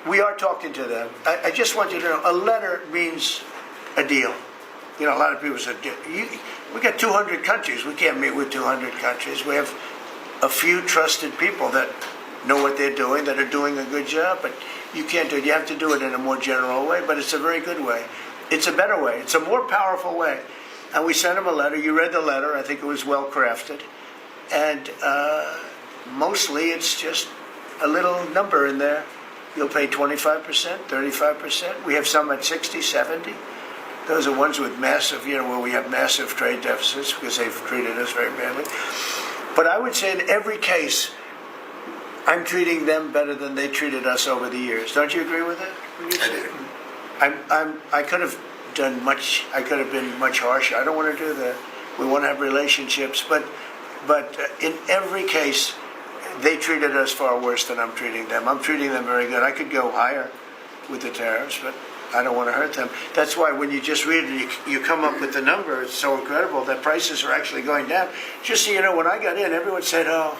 We are talking to them. I just want you to know, a letter means a deal. A lot of people say, we got 200 countries. We can't meet with 200 countries. We have a few trusted people that know what they're doing, that are doing a good job, but you can't do it. You have to do it in a more general way, but it's a very good way. It's a better way. It's a more powerful way. And we sent them a letter. You read the letter. I think it was well crafted. And mostly it's just a little number in there. You'll pay 25%, 35%. We have some at 60, 70. Those are ones with massive, where we have massive trade deficits because they've treated us very badly. But I would say in every case, I'm treating them better than they treated us over the years. Don't you agree with that? I do. I could have done much. I could have been much harsher. I don't want to do that. We want to have relationships. But in every case, they treated us far worse than I'm treating them. I'm treating them very good. I could go higher with the tariffs, but I don't want to hurt them. That's why when you just read it, you come up with the number. It's so incredible that prices are actually going down. Just so you know, when I got in, everyone said, oh,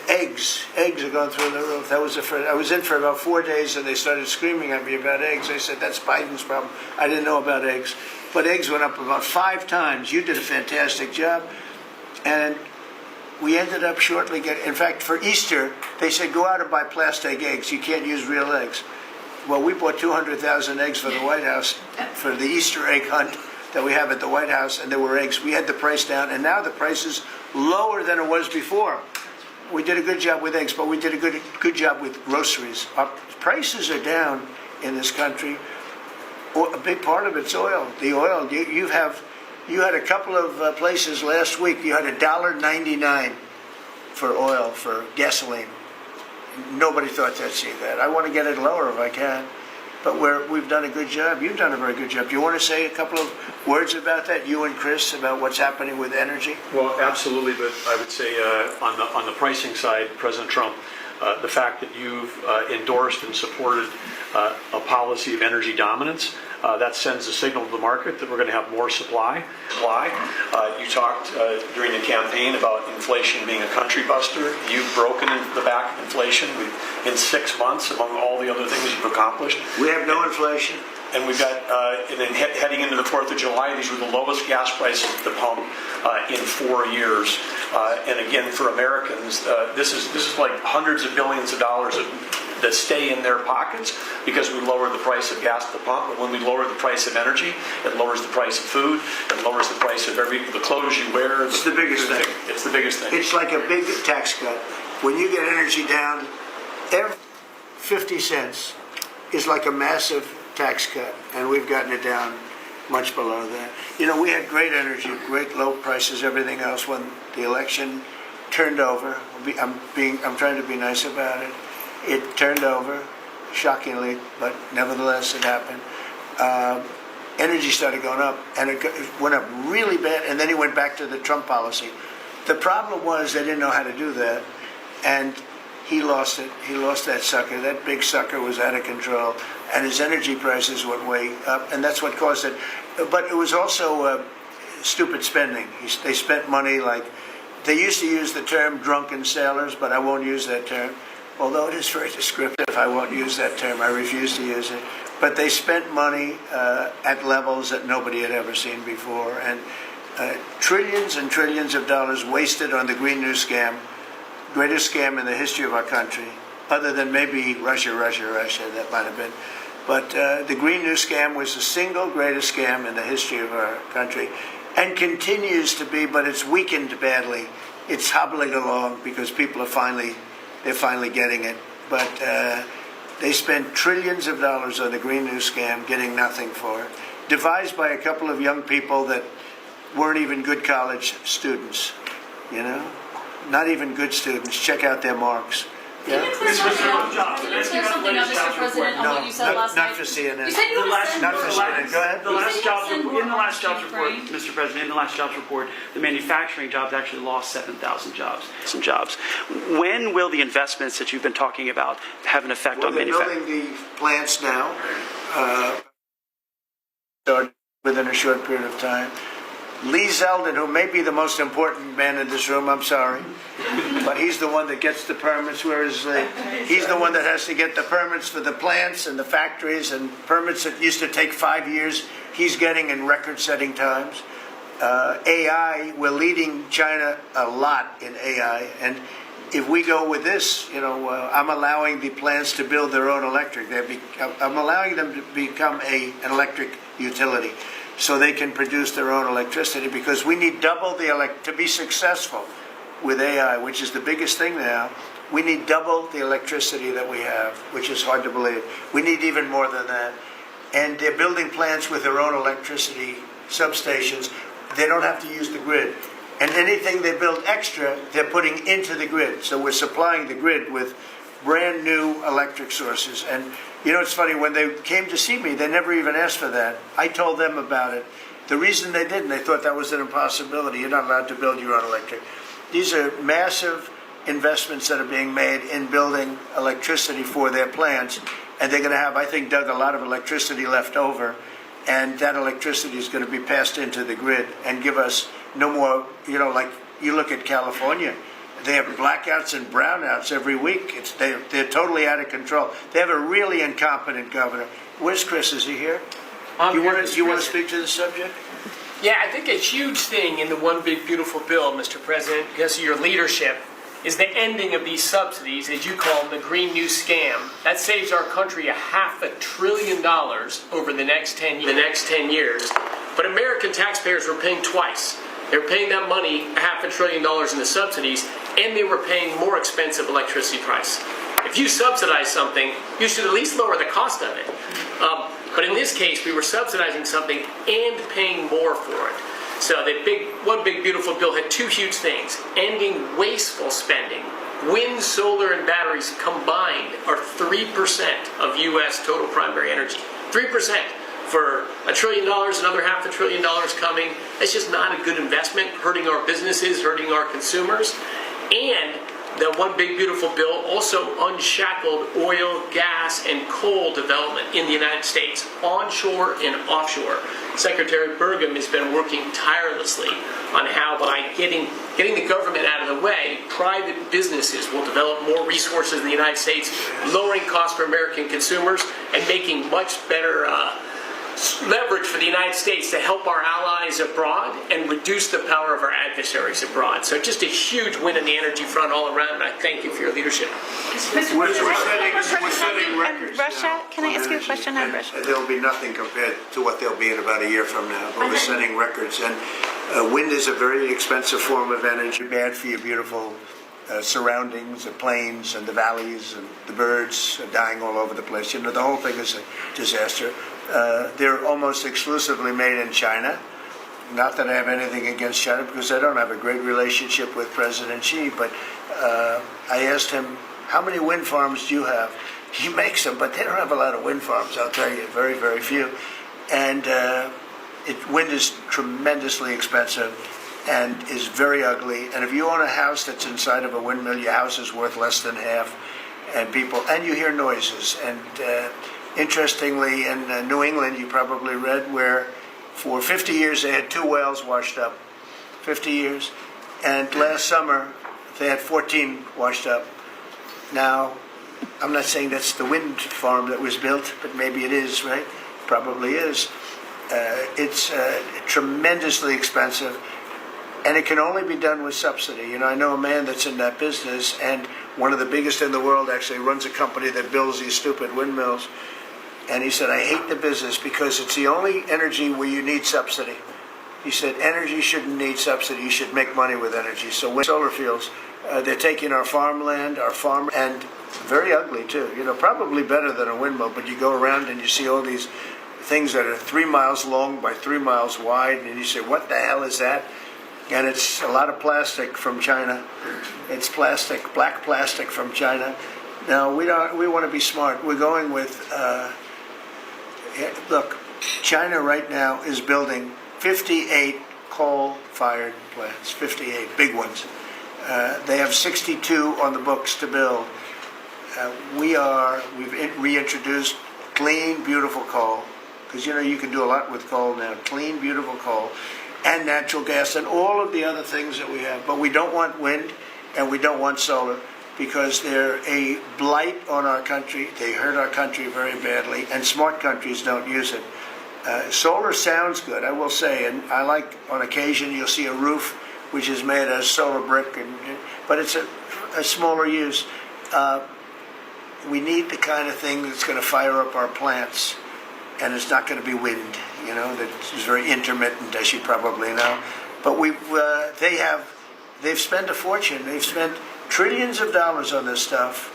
eggs are going through the roof. I was in for about 4 days, and they started screaming at me about eggs. I said, that's Biden's problem. I didn't know about eggs. But eggs went up about 5 times. You did a fantastic job. And we ended up shortly getting, in fact, for Easter, they said, go out and buy plastic eggs. You can't use real eggs. Well, we bought 200,000 eggs for the White House for the Easter egg hunt that we have at the White House, and there were eggs. We had the price down, and now the price is lower than it was before. We did a good job with eggs, but we did a good job with groceries. Our prices are down in this country. A big part of it's oil. The oil, you had a couple of places last week. You had $1.99 for oil, for gasoline. Nobody thought they'd see that. I want to get it lower if I can. But we've done a good job. You've done a very good job. Do you want to say a couple of words about that, you and Chris, about what's happening with energy? Well, absolutely. But I would say on the pricing side, President Trump, the fact that you've endorsed and supported a policy of energy dominance, that sends a signal to the market that we're going to have more supply. You talked during the campaign about inflation being a country buster. You've broken the back of inflation in 6 months, among all the other things you've accomplished. We have no inflation. And we've got, and then heading into the 4th of July, these were the lowest gas prices at the pump in 4 years. And again, for Americans, this is like hundreds of billions of dollars that stay in their pockets because we lowered the price of gas at the pump. But when we lower the price of energy, it lowers the price of food, it lowers the price of the clothes you wear. It's the biggest thing. It's the biggest thing. It's like a big tax cut. When you get energy down, every 50 cents is like a massive tax cut, and we've gotten it down much below that. You know, we had great energy, great low prices, everything else. When the election turned over, I'm trying to be nice about it. It turned over, shockingly, but nevertheless it happened. Energy started going up, and it went up really bad, and then he went back to the Trump policy. The problem was they didn't know how to do that, and he lost it. He lost that sucker. That big sucker was out of control, and his energy prices went way up, and that's what caused it. But it was also stupid spending. They spent money like, they used to use the term drunken sailors, but I won't use that term. Although it is very descriptive, I won't use that term. I refuse to use it. But they spent money at levels that nobody had ever seen before, and trillions and trillions of dollars wasted on the Green New Scam, greatest scam in the history of our country, other than maybe Russia, that might have been. But the Green New Scam was the single greatest scam in the history of our country, and continues to be, but it's weakened badly. It's hobbling along because people are they're finally getting it. But they spent trillions of dollars on the Green New Scam, getting nothing for it. Devised by a couple of young people that weren't even good college students, you know? Not even good students. Check out their marks. Can you clear something up, Mr. President, on what you said last night? Not for CNN. You said you were not for CNN. Go ahead. In the last jobs report, Mr. President, in the last jobs report, the manufacturing jobs actually lost 7,000 jobs. Some jobs. When will the investments that you've been talking about have an effect on manufacturing? We're building the plants now. Started within a short period of time. Lee Zeldin, who may be the most important man in this room, I'm sorry, but he's the one that gets the permits, whereas he's the one that has to get the permits for the plants and the factories, and permits that used to take 5 years, he's getting in record-setting times. AI, we're leading China a lot in AI, and if we go with this, you know, I'm allowing the plants to build their own electric. I'm allowing them to become an electric utility, so they can produce their own electricity, because we need double to be successful with AI, which is the biggest thing now. We need double the electricity that we have, which is hard to believe. We need even more than that. And they're building plants with their own electricity substations. They don't have to use the grid. And anything they build extra, they're putting into the grid. So we're supplying the grid with brand new electric sources. And you know, it's funny, when they came to see me, they never even asked for that. I told them about it, The reason they didn't, they thought that was an impossibility. You're not allowed to build your own electric. These are massive investments that are being made in building electricity for their plants. And they're going to have, I think, Doug, a lot of electricity left over. And that electricity is going to be passed into the grid and give us no more, like you look at California. They have blackouts and brownouts every week. They're totally out of control. They have a really incompetent governor. Where's Chris? Is he here? You want to speak to the subject? Yeah, I think a huge thing in the One Big Beautiful Bill, Mr. President, because of your leadership, is the ending of these subsidies, as you call them, the Green New Scam. That saves our country $500 billion over the next 10 years. But American taxpayers were paying twice. They were paying that money, $500 billion in the subsidies, and they were paying more expensive electricity price. If you subsidize something, you should at least lower the cost of it. But in this case, we were subsidizing something and paying more for it. So the One Big Beautiful Bill had two huge things: ending wasteful spending. Wind, solar, and batteries combined are 3% of U.S. total primary energy. 3%. For $1 trillion, another $500 billion coming. It's just not a good investment, hurting our businesses, hurting our consumers. And the One Big Beautiful Bill also unshackled oil, gas, and coal development in the United States, onshore and offshore. Secretary Burgum has been working tirelessly on how, by getting the government out of the way, private businesses will develop more resources in the United States, lowering costs for American consumers, and making much better leverage for the United States to help our allies abroad and reduce the power of our adversaries abroad. So just a huge win on the energy front all around, and I thank you for your leadership. We're setting records. Russia, can I ask you a question on Russia? There'll be nothing compared to what they'll be in about a year from now, but we're setting records. And wind is a very expensive form of energy, bad for your beautiful surroundings, the plains and the valleys, and the birds are dying all over the place. The whole thing is a disaster. They're almost exclusively made in China. Not that I have anything against China, because I don't have a great relationship with President Xi, but I asked him, how many wind farms do you have? He makes them, but they don't have a lot of wind farms, I'll tell you, very, very few. And wind is tremendously expensive and is very ugly. And if you own a house that's inside of a windmill, your house is worth less than half. And you hear noises. And interestingly, in New England, you probably read, where for 50 years they had 2 wells washed up. 50 years. And last summer, they had 14 washed up. Now, I'm not saying that's the wind farm that was built, but maybe it is, right? Probably is. It's tremendously expensive. And it can only be done with subsidy. I know a man that's in that business, and one of the biggest in the world actually runs a company that builds these stupid windmills. And he said, I hate the business because it's the only energy where you need subsidy. He said, energy shouldn't need subsidy. You should make money with energy. So wind solar fields, they're taking our farmland, and very ugly too. Probably better than a windmill, but you go around and you see all these things that are 3 miles long by 3 miles wide, and you say, what the hell is that? And it's a lot of plastic from China. It's plastic, black plastic from China. Now, we want to be smart. We're going with, look, China right now is building 58 coal-fired plants, 58 big ones. They have 62 on the books to build. We've reintroduced clean, beautiful coal, because you can do a lot with coal now. Clean, beautiful coal, and natural gas, and all of the other things that we have. But we don't want wind, and we don't want solar, because they're a blight on our country. They hurt our country very badly, and smart countries don't use it. Solar sounds good, I will say, and I like, on occasion, you'll see a roof which is made of solar brick, but it's a smaller use. We need the kind of thing that's going to fire up our plants, and it's not going to be wind, that is very intermittent, as you probably know. But they've spent a fortune. They've spent trillions of dollars on this stuff.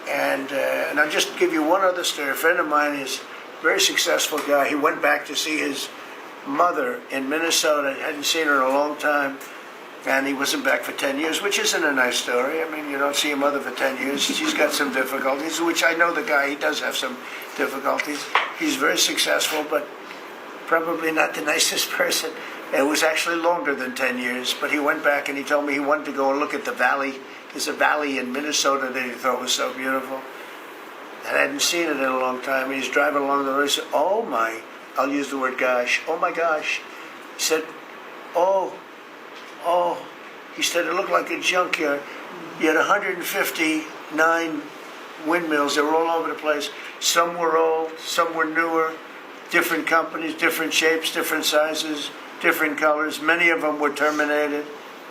And I'll just give you one other story. A friend of mine is a very successful guy. He went back to see his mother in Minnesota. Hadn't seen her in a long time. And he wasn't back for 10 years, which isn't a nice story. I mean, you don't see your mother for 10 years. She's got some difficulties, which I know the guy, he does have some difficulties. He's very successful, but probably not the nicest person. It was actually longer than 10 years, but he went back and he told me he wanted to go and look at the valley. There's a valley in Minnesota that he thought was so beautiful. And I hadn't seen it in a long time. He's driving along the road. He said, oh my, I'll use the word gosh, oh my gosh. He said, oh. He said, it looked like a junkyard. You had 159 windmills. They were all over the place. Some were old, some were newer, different companies, different shapes, different sizes, different colors. Many of them were terminated.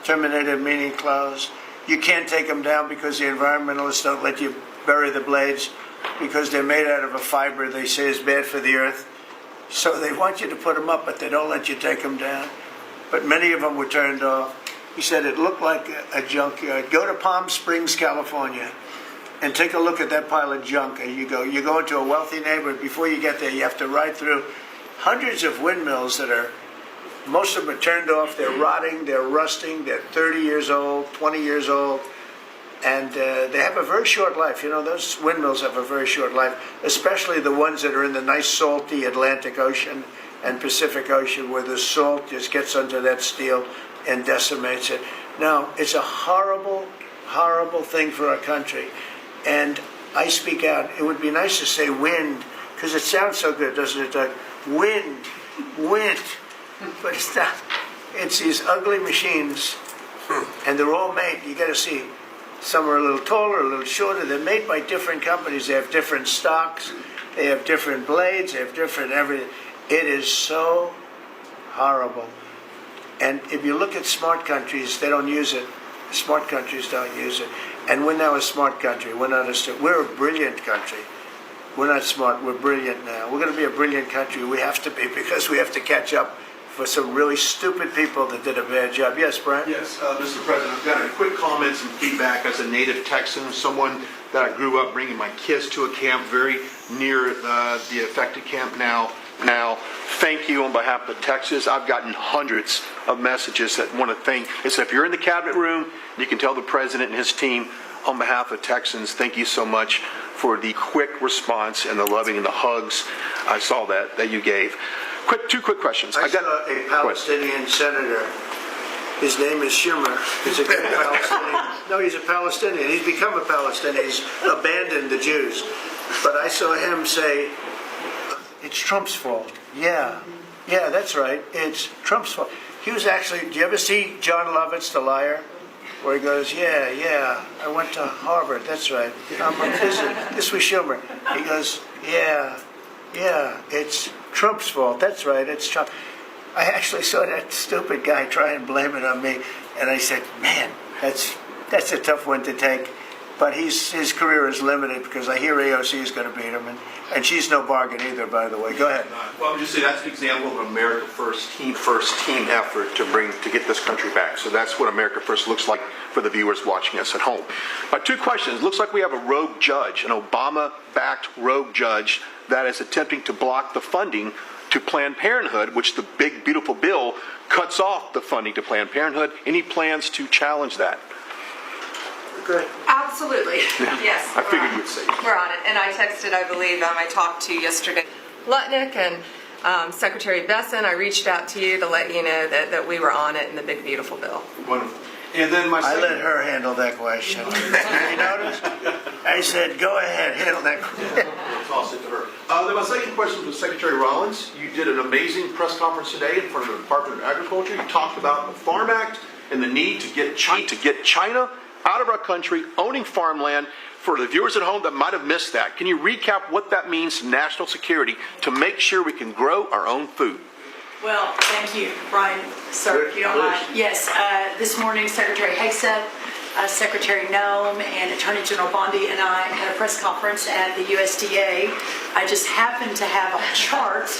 Terminated meaning closed. You can't take them down because the environmentalists don't let you bury the blades because they're made out of a fiber they say is bad for the earth. So they want you to put them up, but they don't let you take them down. But many of them were turned off. He said it looked like a junkyard. Go to Palm Springs, California, and take a look at that pile of junk. And you go into a wealthy neighborhood. Before you get there, you have to ride through hundreds of windmills that are, most of them are turned off. They're rotting, they're rusting, they're 30 years old, 20 years old. And they have a very short life. You know, those windmills have a very short life, especially the ones that are in the nice salty Atlantic Ocean and Pacific Ocean where the salt just gets under that steel and decimates it. Now, it's a horrible, horrible thing for our country. And I speak out. It would be nice to say wind, because it sounds so good, doesn't it, Doug? Wind. But it's not. It's these ugly machines, and they're all made, you got to see, some are a little taller, a little shorter. They're made by different companies. They have different stocks. They have different blades. They have different everything. It is so horrible. And if you look at smart countries, they don't use it. Smart countries don't use it. And we're now a smart country. We're a brilliant country. We're not smart. We're brilliant now. We're going to be a brilliant country. We have to be, because we have to catch up for some really stupid people that did a bad job. Yes, Brian? Yes, Mr. President, I've got a quick comment, some feedback as a native Texan, someone that I grew up bringing my kids to a camp very near the affected camp now. Thank you on behalf of Texas. I've gotten hundreds of messages that want to thank. So if you're in the cabinet room, you can tell the president and his team on behalf of Texans, thank you so much for the quick response and the loving and the hugs. I saw that you gave. Two quick questions. I saw a Palestinian senator. His name is Schumer. He's a good Palestinian. No, he's a Palestinian. He's become a Palestinian. He's abandoned the Jews. But I saw him say, it's Trump's fault. Yeah, that's right. It's Trump's fault. He was actually, do you ever see John Lovitz, The Liar? Where he goes, yeah, I went to Harvard. That's right. This was Schumer. He goes, yeah, it's Trump's fault. That's right, it's Trump. I actually saw that stupid guy try and blame it on me. And I said, man, that's a tough one to take. But his career is limited because I hear AOC is going to beat him. And she's no bargain either, by the way. Go ahead. Well, I would just say that's an example of America First team effort to get this country back. So that's what America First looks like for the viewers watching us at home. Two questions. Looks like we have a rogue judge, an Obama-backed rogue judge that is attempting to block the funding to Planned Parenthood, which the big, beautiful bill cuts off the funding to Planned Parenthood. Any plans to challenge that? Absolutely. Yes. I figured you'd say that. We're on it. And I texted, I believe, I talked to yesterday, Lutnick and Secretary Besson. I reached out to you to let you know that we were on it in the big, beautiful bill. Wonderful. And then I let her handle that question. You notice? I said, go ahead, handle that question. Toss it to her. Then my second question was Secretary Rollins. You did an amazing press conference today in front of the Department of Agriculture. You talked about the Farm Act and the need to get China out of our country, owning farmland. For the viewers at home that might have missed that, can you recap what that means to national security to make sure we can grow our own food? Well, thank you, Brian. Sir, if you don't mind. Yes, this morning Secretary Hegseth, Secretary Noem, and Attorney General Bondi and I had a press conference at the USDA. I just happened to have a chart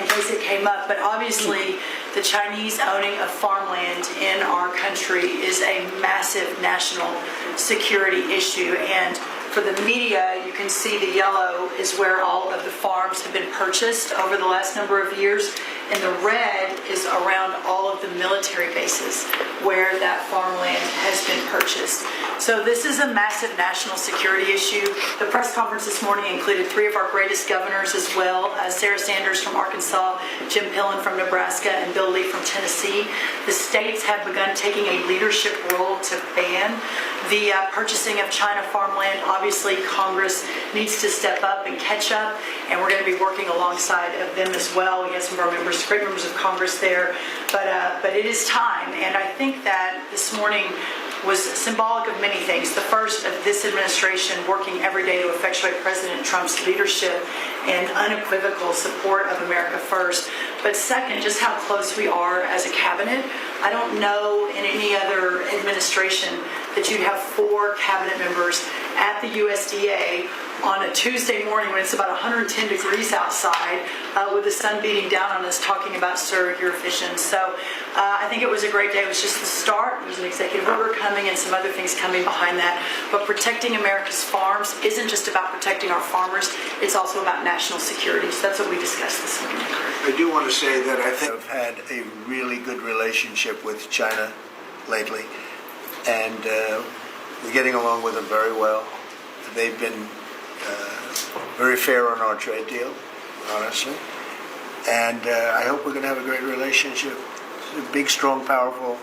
in case it came up, but obviously the Chinese owning of farmland in our country is a massive national security issue. And for the media, you can see the yellow is where all of the farms have been purchased over the last number of years, and the red is around all of the military bases where that farmland has been purchased. So this is a massive national security issue. The press conference this morning included 3 of our greatest governors as well, Sarah Sanders from Arkansas, Jim Pillen from Nebraska, and Bill Lee from Tennessee. The states have begun taking a leadership role to ban the purchasing of China farmland. Obviously, Congress needs to step up and catch up, and we're going to be working alongside of them as well. We have some of our members, great members of Congress there, but it is time, and I think that this morning was symbolic of many things. The first of this administration working every day to effectuate President Trump's leadership and unequivocal support of America first. But second, just how close we are as a cabinet. I don't know in any other administration that you'd have 4 cabinet members at the USDA on a Tuesday morning when it's about 110 degrees outside with the sun beating down on us talking about, sir, your vision. So I think it was a great day. It was just the start. There's an executive order coming and some other things coming behind that. But protecting America's farms isn't just about protecting our farmers. It's also about national security. So that's what we discussed this morning. I do want to say that I think I've had a really good relationship with China lately, and we're getting along with them very well. They've been very fair on our trade deal, honestly, and I hope we're going to have a great relationship. It's a big, strong, powerful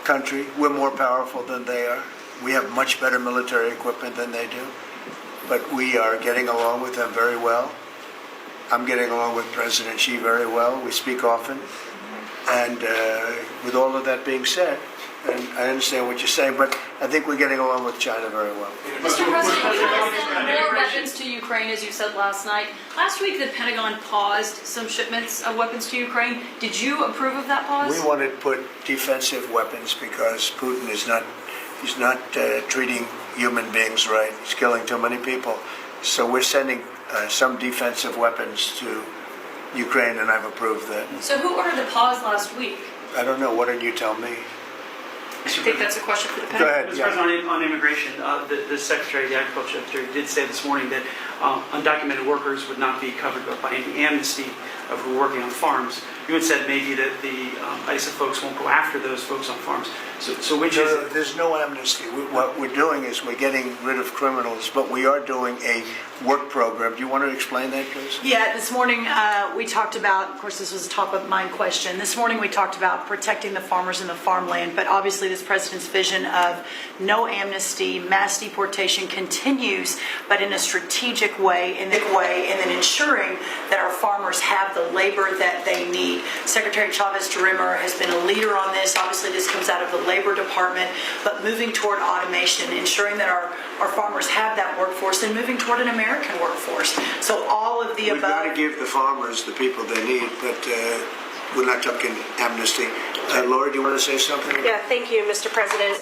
country. We're more powerful than they are. We have much better military equipment than they do, but we are getting along with them very well. I'm getting along with President Xi very well. We speak often, and with all of that being said, and I understand what you're saying, but I think we're getting along with China very well. Mr. President, you have more weapons to Ukraine, as you said last night. Last week, the Pentagon paused some shipments of weapons to Ukraine. Did you approve of that pause? We wanted to put defensive weapons because Putin is not treating human beings right. He's killing too many people. So we're sending some defensive weapons to Ukraine, and I've approved that. So who ordered the pause last week? I don't know. Why don't you tell me? I think that's a question for the panel. Go ahead. Mr. President, on immigration, the Secretary, the Agriculture Secretary, did say this morning that undocumented workers would not be covered by any amnesty of who are working on farms. You had said maybe that the ISA folks won't go after those folks on farms. So which is it? There's no amnesty. What we're doing is we're getting rid of criminals, but we are doing a work program. Do you want to explain that, please? Yeah, this morning we talked about, of course, this was a top of mind question. This morning we talked about protecting the farmers and the farmland, but obviously this president's vision of no amnesty, mass deportation continues, but in a strategic way, and then ensuring that our farmers have the labor that they need. Secretary Chavez Durimer has been a leader on this. Obviously, this comes out of the Labor Department, but moving toward automation, ensuring that our farmers have that workforce, and moving toward an American workforce. So all of the above. We've got to give the farmers the people they need, but we're not talking amnesty. Laura, do you want to say something? Yeah, thank you, Mr. President.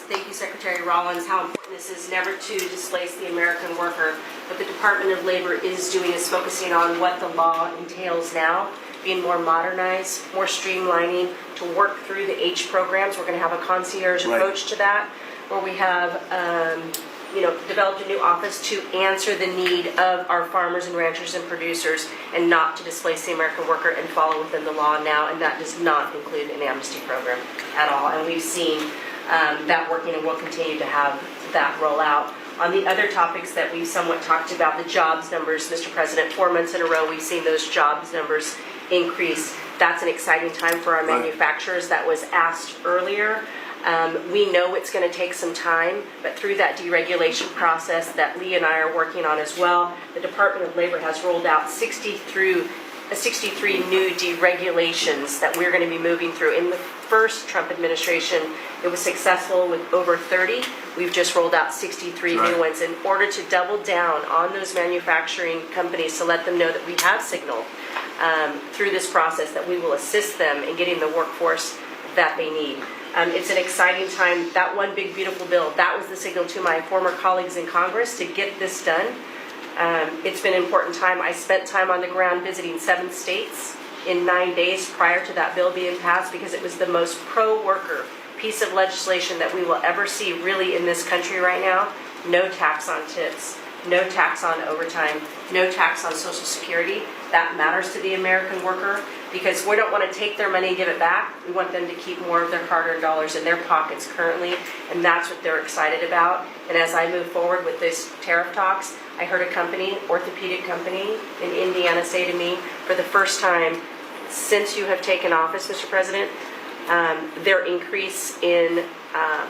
Thank you, Secretary Rollins. How important this is never to displace the American worker. What the Department of Labor is doing is focusing on what the law entails now, being more modernized, more streamlining, to work through the H programs. We're going to have a concierge approach to that, where we have developed a new office to answer the need of our farmers and ranchers and producers, and not to displace the American worker and follow within the law now. And that does not include an amnesty program at all. And we've seen that working, and we'll continue to have that roll out. On the other topics that we've somewhat talked about, the jobs numbers, Mr. President, 4 months in a row we've seen those jobs numbers increase. That's an exciting time for our manufacturers. That was asked earlier. We know it's going to take some time, but through that deregulation process that Lee and I are working on as well, the Department of Labor has rolled out 63 new deregulations that we're going to be moving through. In the first Trump administration, it was successful with over 30. We've just rolled out 63 new ones in order to double down on those manufacturing companies, to let them know that we have signaled through this process that we will assist them in getting the workforce that they need. It's an exciting time. That one big beautiful bill, that was the signal to my former colleagues in Congress to get this done. It's been an important time. I spent time on the ground visiting 7 states in 9 days prior to that bill being passed, because it was the most pro-worker piece of legislation that we will ever see really in this country right now. No tax on tips. no tax on overtime, no tax on Social Security. That matters to the American worker because we don't want to take their money and give it back. We want them to keep more of their hard-earned dollars in their pockets currently, and that's what they're excited about. And as I move forward with these tariff talks, I heard a company, orthopedic company in Indiana, say to me, for the first time since you have taken office, Mr. President, their increase in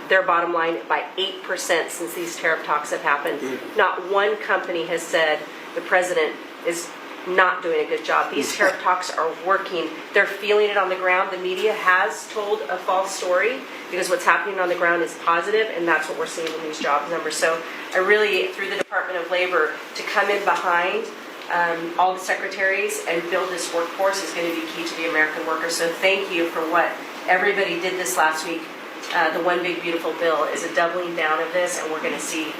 their bottom line by 8% since these tariff talks have happened. Not one company has said the president is not doing a good job. These tariff talks are working. They're feeling it on the ground. The media has told a false story because what's happening on the ground is positive, and that's what we're seeing in these job numbers. So I really, through the Department of Labor, to come in behind all the secretaries and build this workforce is going to be key to the American worker. So thank you for what everybody did this last week. The One Big Beautiful Bill is a doubling down of this, and we're going to see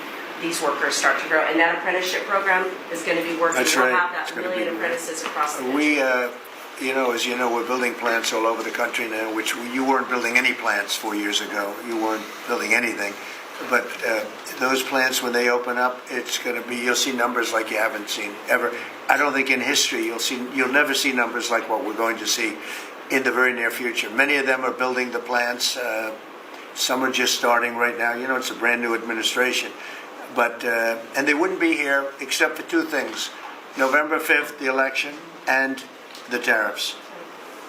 these workers start to grow. And that apprenticeship program is going to be working. That's we'll right. have that million apprentices across the country. We, as you know, we're building plants all over the country now, which you weren't building any plants 4 years ago. You weren't building anything. But those plants, when they open up, it's going to be, you'll see numbers like you haven't seen ever. I don't think in history you'll never see numbers like what we're going to see in the very near future. Many of them are building the plants. Some are just starting right now. You know, it's a brand new administration. But and they wouldn't be here except for two things: November 5th, the election, and the tariffs.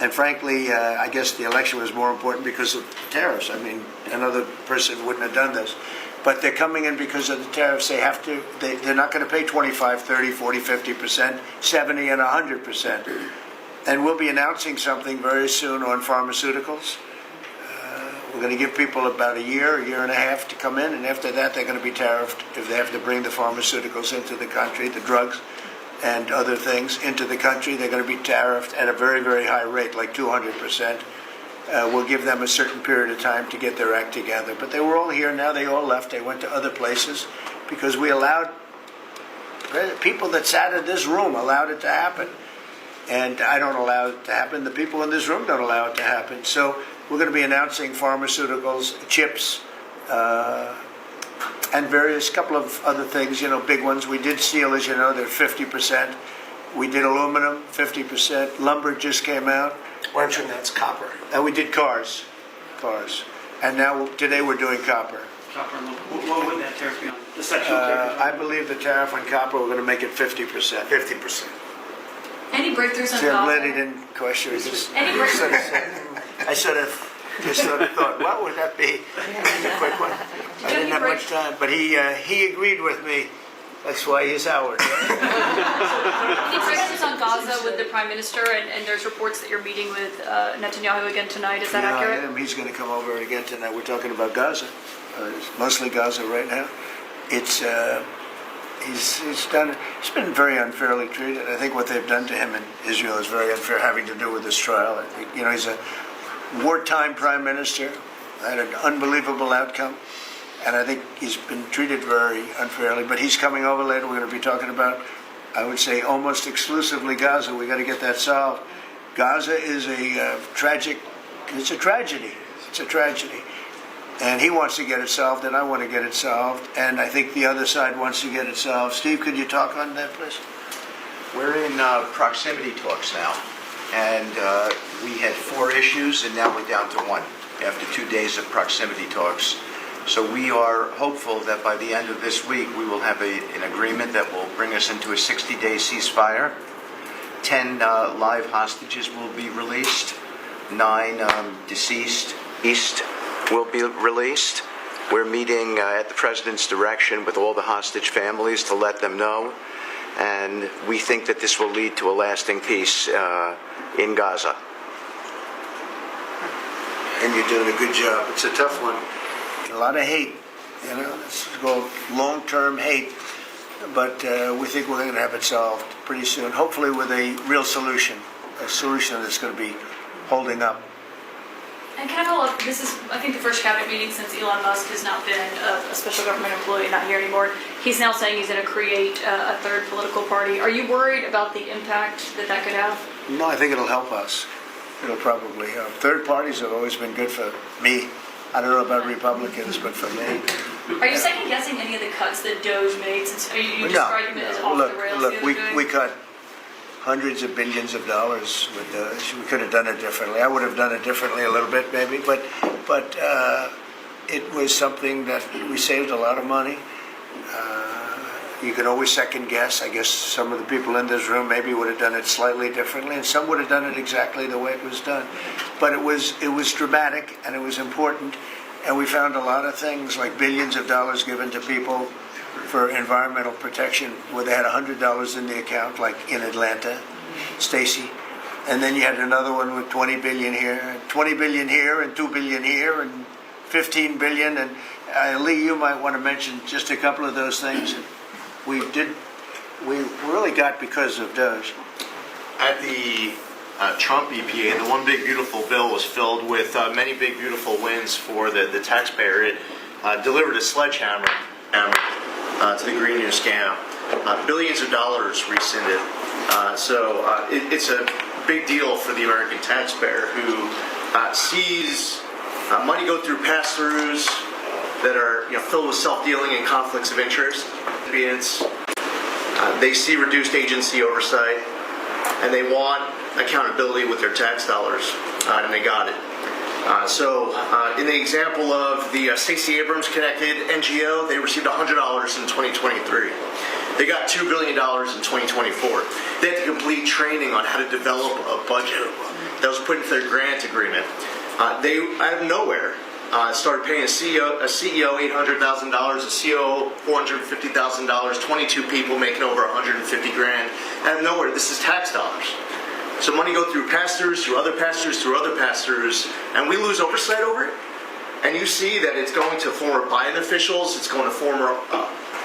And frankly, I guess the election was more important because of the tariffs. I mean, another person wouldn't have done this. But they're coming in because of the tariffs. They have to. They're not going to pay 25, 30, 40, 50%, 70, and 100%. And we'll be announcing something very soon on pharmaceuticals. We're going to give people about a year and a half to come in, and after that they're going to be tariffed if they have to bring the pharmaceuticals into the country, the drugs and other things into the country. They're going to be tariffed at a very, very high rate, like 200%. We'll give them a certain period of time to get their act together. But they were all here. Now they all left. They went to other places because we allowed people that sat in this room allowed it to happen. And I don't allow it to happen. The people in this room don't allow it to happen. So we're going to be announcing pharmaceuticals, chips, and various couple of other things, big ones. We did steel, as you know, they're 50%. We did aluminum, 50%. Lumber just came out. Why don't you announce copper? And we did cars. And now, today we're doing copper. Copper, what would that tariff be on? The sexual tariff? I believe the tariff on copper, we're going to make it 50%. 50%. Any breakthroughs on See, I'm copper? glad he didn't question it. Any breakthroughs? I sort of thought, what would that be? A quick one. I didn't have much time, but he agreed with me. That's why he's Howard. Any breakthroughs on Gaza with the Prime Minister, and there's reports that you're meeting with Netanyahu again tonight. Is that accurate? I am. He's going to come over again tonight. We're talking about Gaza. It's mostly Gaza right now. It's he's been very unfairly treated. I think what they've done to him in Israel is very unfair, having to do with this trial. I think, he's a wartime prime minister, had an unbelievable outcome, and I think he's been treated very unfairly. But he's coming over later. We're going to be talking about, I would say, almost exclusively Gaza. We got to get that solved. Gaza is a tragedy. It's a tragedy. And he wants to get it solved, and I want to get it solved, and I think the other side wants to get it solved. Steve, could you talk on that, please? We're in proximity talks now, and we had 4 issues, and now we're down to 1 after 2 days of proximity talks. So we are hopeful that by the end of this week, we will have an agreement that will bring us into a 60-day ceasefire. 10 live hostages will be released, 9 deceased will be released. We're meeting at the President's direction with all the hostage families to let them know. And we think that this will lead to a lasting peace in Gaza. And you're doing a good job. It's a tough one. A lot of hate. This is called long-term hate. But we think we're going to have it solved pretty soon, hopefully with a real solution, a solution that's going to be holding up. And can I follow up? This is, I think, the first cabinet meeting since Elon Musk has now been a special government employee, not here anymore. He's now saying he's going to create a third political party. Are you worried about the impact that could have? No, I think it'll help us. It'll probably help. Third parties have always been good for me. I don't know about Republicans, but for me. Are you second guessing any of the cuts that DOJ made? Since you described them as off the rails? Look, we cut hundreds of billions of dollars with DOJ. We could have done it differently. I would have done it differently a little bit, maybe, but it was something that we saved a lot of money. You can always second guess. I guess some of the people in this room maybe would have done it slightly differently, and some would have done it exactly the way it was done. But it was dramatic, and it was important, and we found a lot of things like billions of dollars given to people for environmental protection, where they had $100 in the account, like in Atlanta, Stacy. And then you had another one with 20 billion here, 20 billion here, and 2 billion here, and 15 billion. And Lee, you might want to mention just a couple of those things. We really got because of DOJ. At the Trump EPA, the One Big Beautiful Bill was filled with many big beautiful wins for the taxpayer. It delivered a sledgehammer to the Green New Scam. Billions of dollars rescinded. So it's a big deal for the American taxpayer who sees money go through pass-throughs that are filled with self-dealing and conflicts of interest. They see reduced agency oversight, and they want accountability with their tax dollars, and they got it. In the example of the Stacey Abrams connected NGO, they received $100 in 2023. They got $2 billion in 2024. They had to complete training on how to develop a budget that was put into their grant agreement. They, out of nowhere, started paying a CEO $800,000, a COO $450,000, 22 people making over $150,000. Out of nowhere, this is tax dollars. So money go through pass-throughs, through other pass-throughs, through other pass-throughs, and we lose oversight over it. And you see that it's going to former Biden officials, it's going to former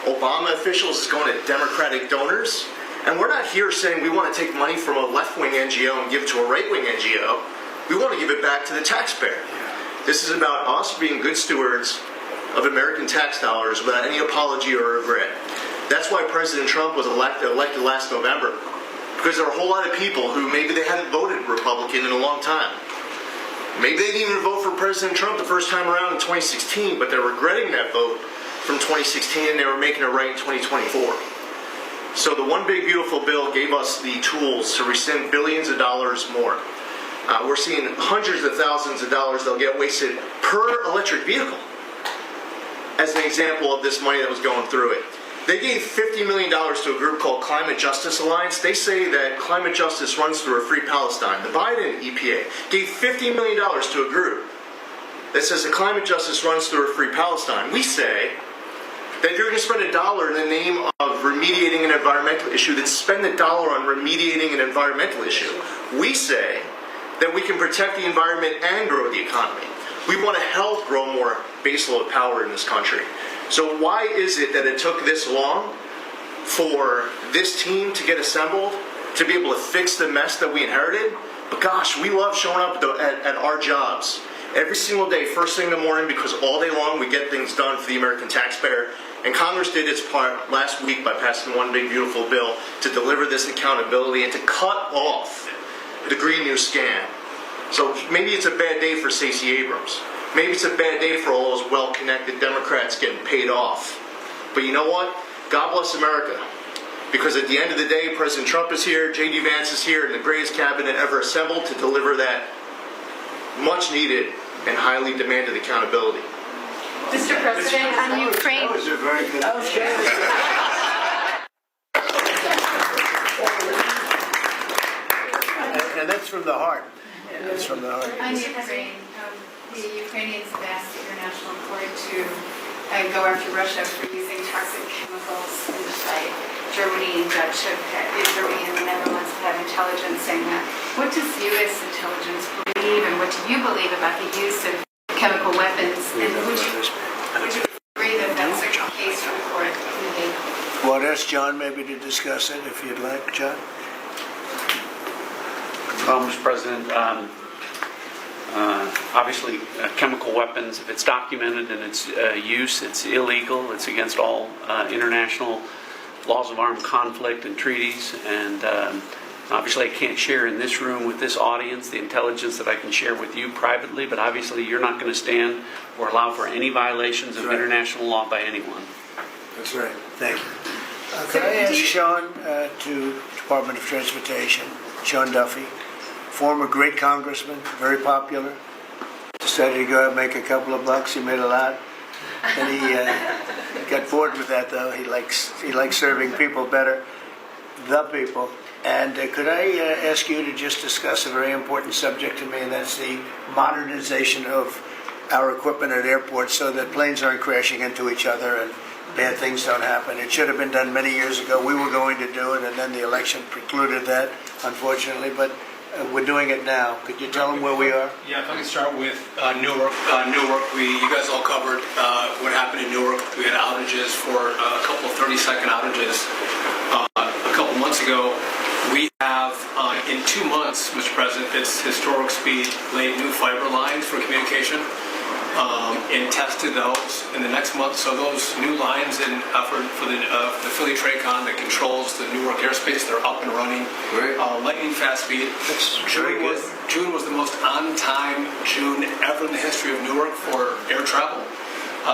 Obama officials, it's going to Democratic donors. And we're not here saying we want to take money from a left-wing NGO and give it to a right-wing NGO. We want to give it back to the taxpayer. This is about us being good stewards of American tax dollars without any apology or regret. That's why President Trump was elected last November. Because there are a whole lot of people who maybe they hadn't voted Republican in a long time. Maybe they didn't even vote for President Trump the first time around in 2016, but they're regretting that vote from 2016 and they were making it right in 2024. So the One Big Beautiful Bill gave us the tools to rescind billions of dollars more. We're seeing hundreds of thousands of dollars that'll get wasted per electric vehicle as an example of this money that was going through it. They gave $50 million to a group called Climate Justice Alliance. They say that climate justice runs through a free Palestine. The Biden EPA gave $50 million to a group that says that climate justice runs through a free Palestine. We say that if you're going to spend $1 in the name of remediating an environmental issue, then spend $1 on remediating an environmental issue. We say that we can protect the environment and grow the economy. We want to help grow more baseload power in this country. So why is it that it took this long for this team to get assembled, to be able to fix the mess that we inherited? But gosh, we love showing up at our jobs every single day, first thing in the morning, because all day long we get things done for the American taxpayer. And Congress did its part last week by passing One Big Beautiful Bill to deliver this accountability and to cut off the Green New Scam. So maybe it's a bad day for Stacey Abrams. Maybe it's a bad day for all those well-connected Democrats getting paid off. But you know what? God bless America. Because at the end of the day, President Trump is here, J.D. Vance is here, and the greatest cabinet ever assembled to deliver that much-needed and highly demanded accountability. Mr. President, on Ukraine... That was a very good... And that's from the heart. That's from the heart. On Ukraine, the Ukrainians have asked the International Court to go after Russia for using toxic chemicals in the fight. Germany and Germany and the Netherlands have intelligence saying that. What does U.S. intelligence believe, and what do you believe about the use of chemical weapons? And would you agree that that's a case for the court in the Hague? Well, ask John maybe to discuss it if you'd like, John. Well, Mr. President, obviously chemical weapons, if it's documented in its use, it's illegal. It's against all international laws of armed conflict and treaties. And Obviously, I can't share in this room with this audience the intelligence that I can share with you privately, but obviously you're not going to stand or allow for any violations of international law by anyone. That's right. Thank you. Could I ask Sean to Department of Transportation, Sean Duffy, former great congressman, very popular, decided to go out and make a couple of bucks. He made a lot. And he got bored with that, though. He likes serving people better, the people. And could I ask you to just discuss a very important subject to me, and that's the modernization of our equipment at airports so that planes aren't crashing into each other and bad things don't happen. It should have been done many years ago. We were going to do it, and then the election precluded that, unfortunately. But we're doing it now. Could you tell them where we are? Yeah, if I can start with Newark. You guys all covered what happened in Newark. We had outages for a couple of 30-second outages a couple months ago. We have, in 2 months, Mr. President, it's historic speed, laid new fiber lines for communication and tested those in the next month. So those new lines for the Philly Tracon that controls the Newark airspace, they're up and running. Lightning fast speed. June was the most on-time June ever in the history of Newark for air travel.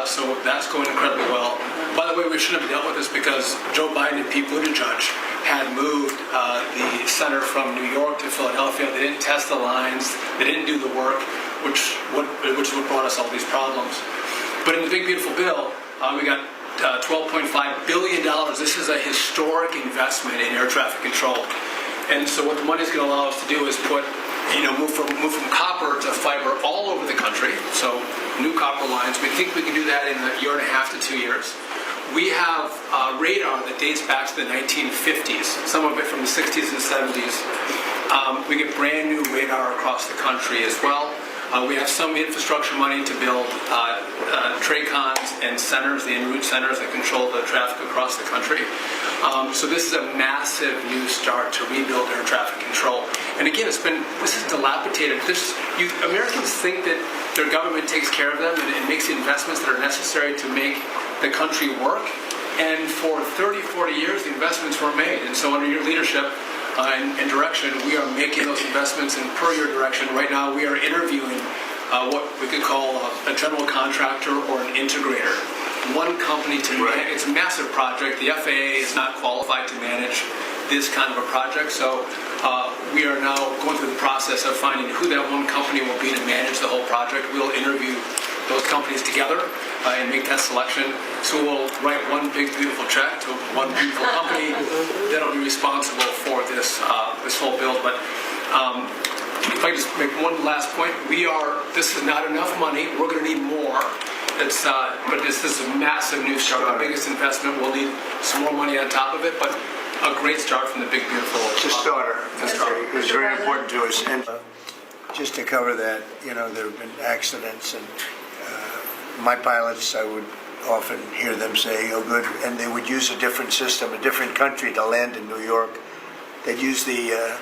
So that's going incredibly well. By the way, we shouldn't have dealt with this because Joe Biden and Pete Buttigieg had moved the center from New York to Philadelphia. They didn't test the lines. They didn't do the work, which is what brought us all these problems. But in the big, beautiful bill, we got $12.5 billion. This is a historic investment in air traffic control. And so what the money is going to allow us to do is move from copper to fiber all over the country. So new copper lines. We think we can do that in a year and a half to 2 years. We have radar that dates back to the 1950s, some of it from the 60s and 70s. We get brand new radar across the country as well. We have some infrastructure money to build TRACONs and centers, the en route centers that control the traffic across the country. So this is a massive new start to rebuild air traffic control. And again, this is dilapidated. Americans think that their government takes care of them and makes the investments that are necessary to make the country work. And for 30, 40 years, the investments were made. And so under your leadership and direction, we are making those investments. And per your direction, right now we are interviewing what we could call a general contractor or an integrator. One company to manage. It's a massive project. The FAA is not qualified to manage this kind of a project. So we are now going through the process of finding who that one company will be to manage the whole project. We'll interview those companies together and make that selection. So we'll write one big, beautiful check to one beautiful company that'll be responsible for this whole build. But if I just make one last point, this is not enough money. We're going to need more. But this is a massive new start. Our biggest investment. We'll need some more money on top of it, but a great start from the big, beautiful. It's a starter. It was very important to us. And just to cover that, there have been accidents, and my pilots, I would often hear them say, "Oh, good," and they would use a different system, a different country to land in New York. They'd use the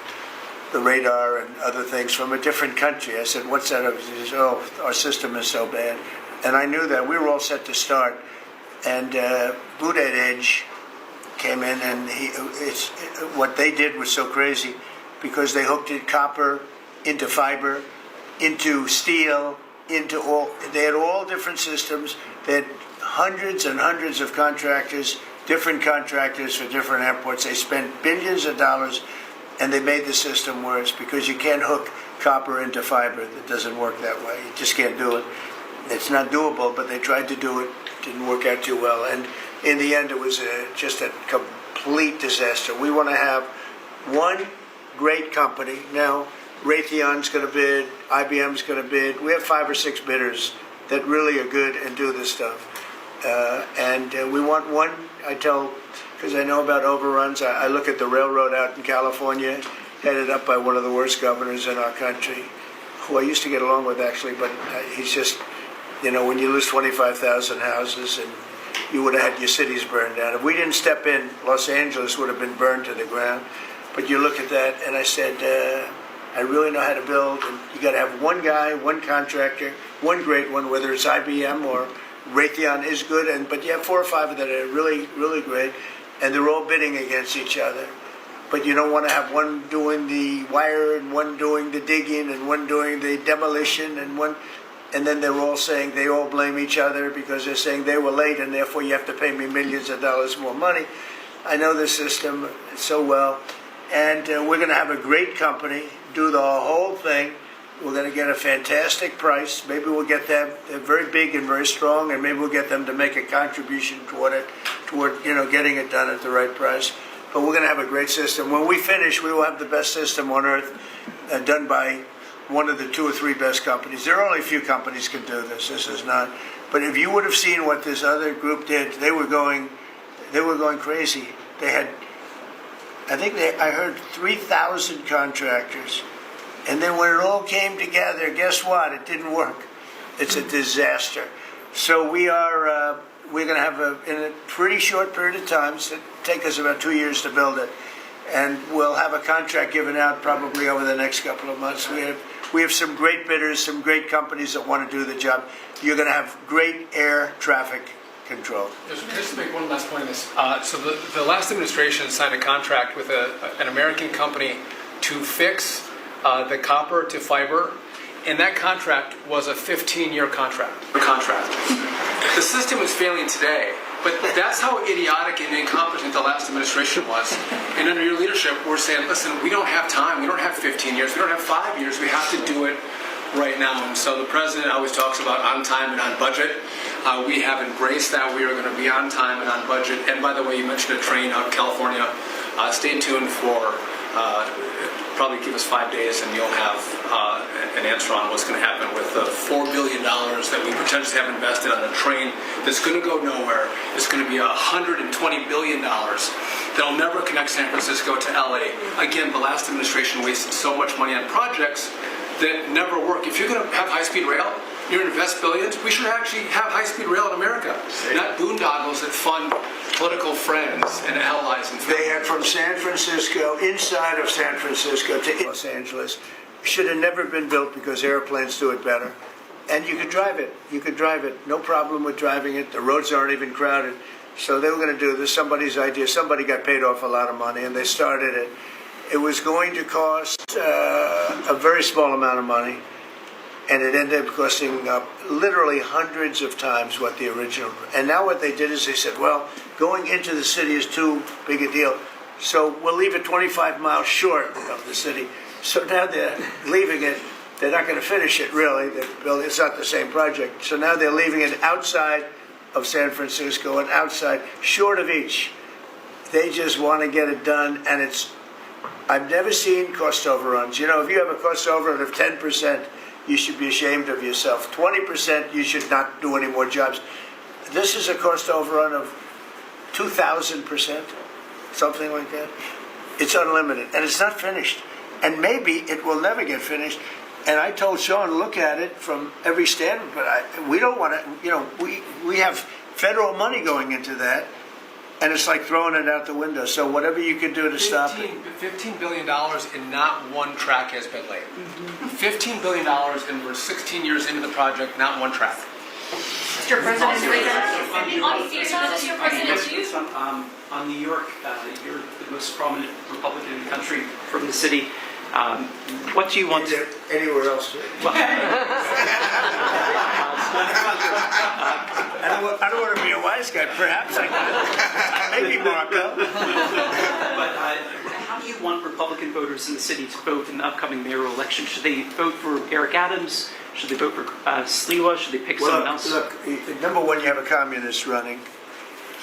radar and other things from a different country. I said, "What's that?" He says, "Oh, our system is so bad." And I knew that. We were all set to start. And Buttigieg came in, and what they did was so crazy because they hooked it copper into fiber, into steel, they had all different systems. They had hundreds and hundreds of contractors, different contractors for different airports. They spent billions of dollars, and they made the system worse because you can't hook copper into fiber. That doesn't work that way. You just can't do it. It's not doable, but they tried to do it. Didn't work out too well. And in the end, it was just a complete disaster. We want to have one great company. Now, Raytheon's going to bid. IBM's going to bid. We have 5 or 6 bidders that really are good and do this stuff. And we want one, because I know about overruns. I look at the railroad out in California, headed up by one of the worst governors in our country, who I used to get along with, actually, but he's just... when you lose 25,000 houses and you would have had your cities burned down. If we didn't step in, Los Angeles would have been burned to the ground. But you look at that, and I said, I really know how to build. And you got to have one guy, one contractor, one great one, whether it's IBM or Raytheon is good. But you have 4 or 5 that are really, really great, and they're all bidding against each other. but you don't want to have one doing the wire and one doing the digging and one doing the demolition and then they're all saying they all blame each other because they're saying they were late and therefore you have to pay me millions of dollars more money. I know the system so well, and we're going to have a great company do the whole thing. We're going to get a fantastic price. Maybe we'll get them. They're very big and very strong, and maybe we'll get them to make a contribution toward getting it done at the right price. But we're going to have a great system. When we finish, we will have the best system on earth, done by one of the 2 or 3 best companies. There are only a few companies can do this. This is not. But if you would have seen what this other group did, they were going crazy. They had, I heard 3,000 contractors. And then when it all came together, guess what? It didn't work. It's a disaster. So we're going to have in a pretty short period of time, so it'll take us about 2 years to build it. And we'll have a contract given out probably over the next couple of months. We have some great bidders, some great companies that want to do the job. You're going to have great air traffic control. Just to make one last point on this. So the last administration signed a contract with an American company to fix the copper to fiber, and that contract was a 15-year contract. The system is failing today, but that's how idiotic and incompetent the last administration was. And under your leadership, we're saying, listen, we don't have time. We don't have 15 years. We don't have 5 years. We have to do it right now. And so the president always talks about on time and on budget. We have embraced that. We are going to be on time and on budget. And by the way, you mentioned a train out in California. Stay tuned for probably give us 5 days and you'll have an answer on what's going to happen with the $4 billion that we potentially have invested on a train that's going to go nowhere. It's going to be $120 billion that'll never connect San Francisco to LA. Again, the last administration wasted so much money on projects that never work. If you're going to have high-speed rail, you're going to invest billions, we should actually have high-speed rail in America, not boondoggles that fund political friends and allies. And they had from San Francisco, inside of San Francisco to Los Angeles. Should have never been built because airplanes do it better. And you could drive it. You could drive it. No problem with driving it. The roads aren't even crowded. So they were going to do this. Somebody's idea. Somebody got paid off a lot of money and they started it. It was going to cost a very small amount of money. And it ended up costing literally hundreds of times what the original. And now what they did is they said, well, going into the city is too big a deal. So we'll leave it 25 miles short of the city. So now they're leaving it. They're not going to finish it, really. It's not the same project. So now they're leaving it outside of San Francisco and outside, short of each. They just want to get it done. And I've never seen cost overruns. You know, if you have a cost overrun of 10%, you should be ashamed of yourself. 20%, you should not do any more jobs. This is a cost overrun of 2,000%, something like that. It's unlimited, and it's not finished. And maybe it will never get finished. And I told Sean, look at it from every standard, but we don't want to, we have federal money going into that, and it's like throwing it out the window. So whatever you can do to stop it. $15 billion and not one track has been laid. $15 billion and we're 16 years into the project, not one track. Mr. President, on New York, you're the most prominent Republican in the country from the city. What do you want to... Anywhere else? I don't want to be a wise guy. Perhaps I could. Maybe Marco. But how do you want Republican voters in the city to vote in the upcoming mayoral election? Should they vote for Eric Adams? Should they vote for Sliwa? Should they pick someone else? Look, number one, you have a communist running,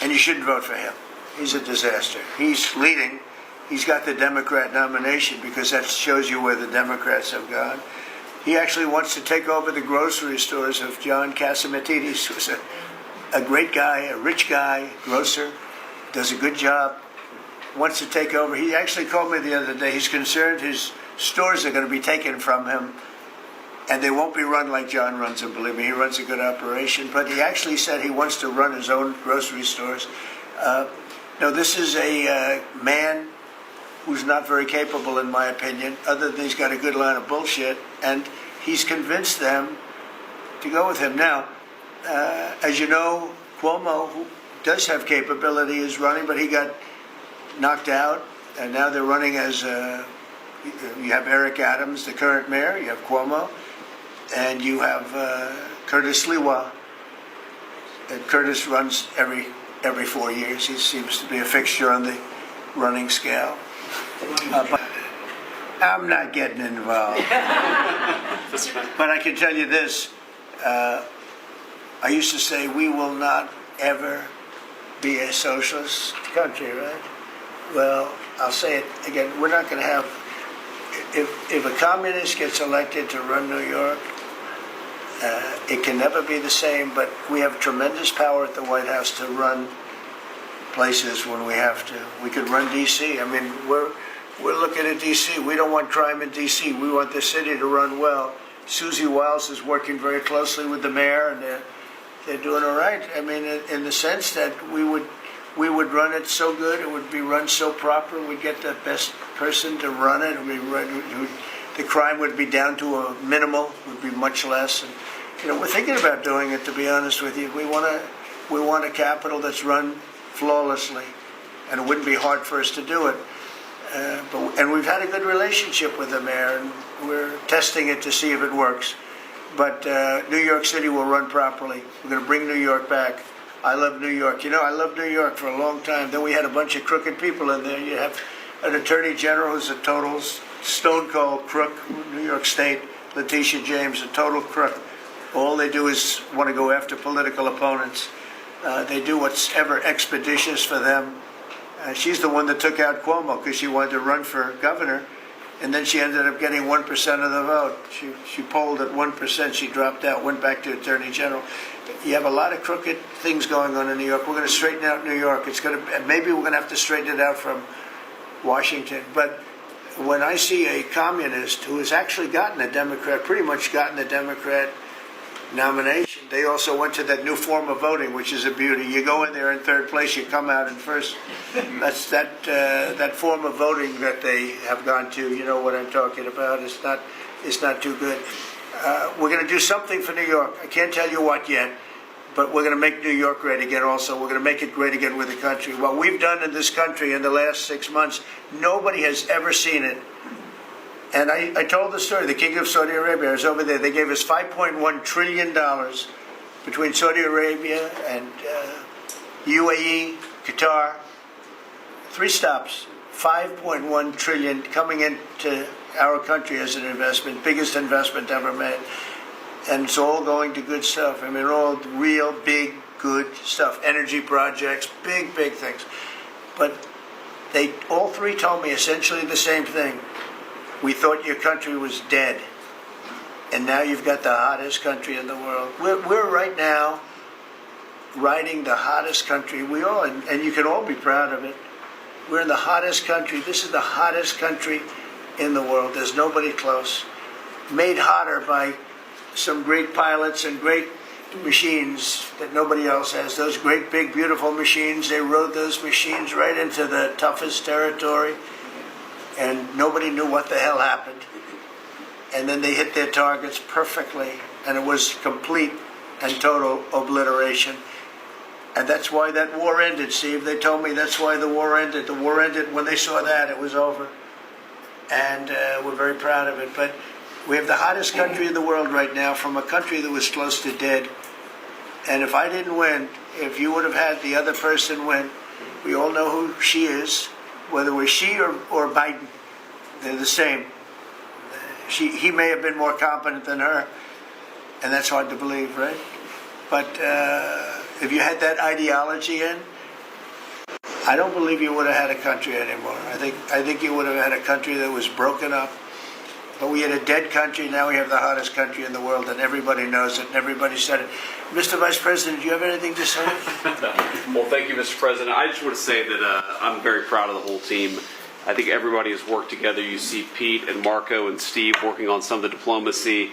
and you shouldn't vote for him. He's a disaster. He's leading. He's got the Democrat nomination because that shows you where the Democrats have gone. He actually wants to take over the grocery stores of John Catsimatidis, who's a great guy, a rich guy, grocer, does a good job, wants to take over. He actually called me the other day. He's concerned his stores are going to be taken from him, and they won't be run like John runs them. Believe me, he runs a good operation. But he actually said he wants to run his own grocery stores. No, this is a man who's not very capable, in my opinion, other than he's got a good line of bullshit, and he's convinced them to go with him. Now, as you know, Cuomo, who does have capability, is running, but he got knocked out. And now they're running as, you have Eric Adams, the current mayor, you have Cuomo, and you have Curtis Lewa. And Curtis runs every 4 years. He seems to be a fixture on the running scale. But I'm not getting involved. But I can tell you this. I used to say we will not ever be a socialist country, right? Well, I'll say it again. We're not going to have, if a communist gets elected to run New York, it can never be the same, but we have tremendous power at the White House to run places when we have to. We could run D.C. I mean, we're looking at D.C. We don't want crime in D.C. We want the city to run well. Susie Wiles is working very closely with the mayor, and they're doing all right. I mean, in the sense that we would run it so good, it would be run so proper, we'd get the best person to run it. The crime would be down to a minimal, would be much less. And, we're thinking about doing it, to be honest with you. We want a capital that's run flawlessly, and it wouldn't be hard for us to do it. And we've had a good relationship with the mayor, and we're testing it to see if it works. But New York City will run properly. We're going to bring New York back. I love New York. I loved New York for a long time. Then we had a bunch of crooked people in there. You have an attorney general who's a total stone cold crook. New York State, Letitia James, a total crook. All they do is want to go after political opponents. They do what's ever expeditious for them. She's the one that took out Cuomo because she wanted to run for governor, and then she ended up getting 1% of the vote. She polled at 1%. She dropped out, went back to attorney general. You have a lot of crooked things going on in New York. We're going to straighten out New York. Maybe we're going to have to straighten it out from Washington. But when I see a communist who has actually pretty much gotten a Democrat nomination, they also went to that new form of voting, which is a beauty. You go in there in third place, you come out in first. That's that form of voting that they have gone to. You know what I'm talking about. It's not too good. We're going to do something for New York. I can't tell you what yet, but we're going to make New York great again also. We're going to make it great again with the country. What we've done in this country in the last 6 months, nobody has ever seen it. And I told the story. The King of Saudi Arabia is over there. They gave us $5.1 trillion between Saudi Arabia and UAE, Qatar. 3 stops. $5.1 trillion coming into our country as an investment, biggest investment ever made. And it's all going to good stuff. I mean, all real big, good stuff. Energy projects, big things. But they all 3 told me essentially the same thing. We thought your country was dead, and now you've got the hottest country in the world. We're right now riding the hottest country. We all, and you can all be proud of it. We're in the hottest country. This is the hottest country in the world. There's nobody close. Made hotter by some great pilots and great machines that nobody else has. Those great, big, beautiful machines, they rode those machines right into the toughest territory. And nobody knew what the hell happened. And then they hit their targets perfectly, and it was complete and total obliteration. And that's why that war ended, Steve. They told me that's why the war ended. The war ended when they saw that, it was over. And we're very proud of it. But we have the hottest country in the world right now, from a country that was close to dead. And if I didn't win, if you would have had the other person win, we all know who she is. Whether it was she or Biden, they're the same. He may have been more competent than her, and that's hard to believe, right? But if you had that ideology in, I don't believe you would have had a country anymore. I think you would have had a country that was broken up. But we had a dead country. Now we have the hottest country in the world, and everybody knows it, and everybody said it. Mr. Vice President, do you have anything to say? Well, thank you, Mr. President. I just want to say that I'm very proud of the whole team. I think everybody has worked together. You see Pete and Marco and Steve working on some of the diplomacy.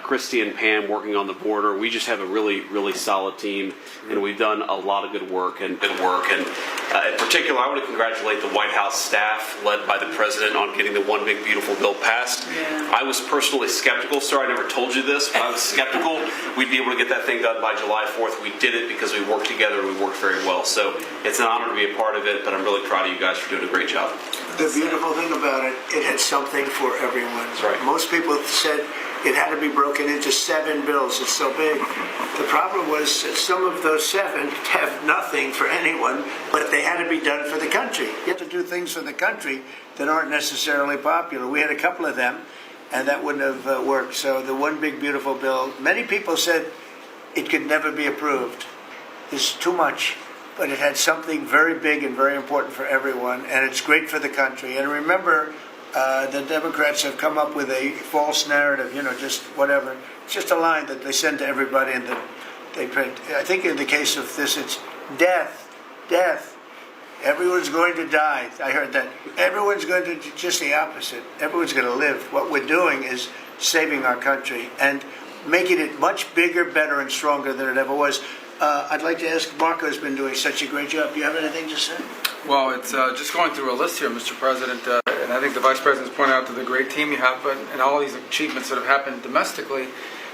Christy and Pam working on the border. We just have a really, really solid team, and we've done a lot of good work. And in particular, I want to congratulate the White House staff, led by the president, on getting the One Big Beautiful bill passed. I was personally skeptical, sir. I never told you this, but I was skeptical we'd be able to get that thing done by July 4th. We did it because we worked together and we worked very well. So it's an honor to be a part of it, but I'm really proud of you guys for doing a great job. The beautiful thing about it, it had something for everyone. That's right. Most people said it had to be broken into 7 bills. It's so big. The problem was that some of those 7 have nothing for anyone, but they had to be done for the country. You have to do things for the country that aren't necessarily popular. We had a couple of them, and that wouldn't have worked. So the One Big Beautiful bill, many people said it could never be approved. It's too much. But it had something very big and very important for everyone, and it's great for the country. And remember, the Democrats have come up with a false narrative, just whatever. It's just a line that they send to everybody and that they print. I think in the case of this, it's death, death. Everyone's going to die. I heard that. Everyone's going to, just the opposite. Everyone's going to live. What we're doing is saving our country and making it much bigger, better, and stronger than it ever was. I'd like to ask, Marco's been doing such a great job. Do you have anything to say? Well, it's just going through a list here, Mr. President, and I think the Vice President's pointed out to the great team you have, and all these achievements that have happened domestically.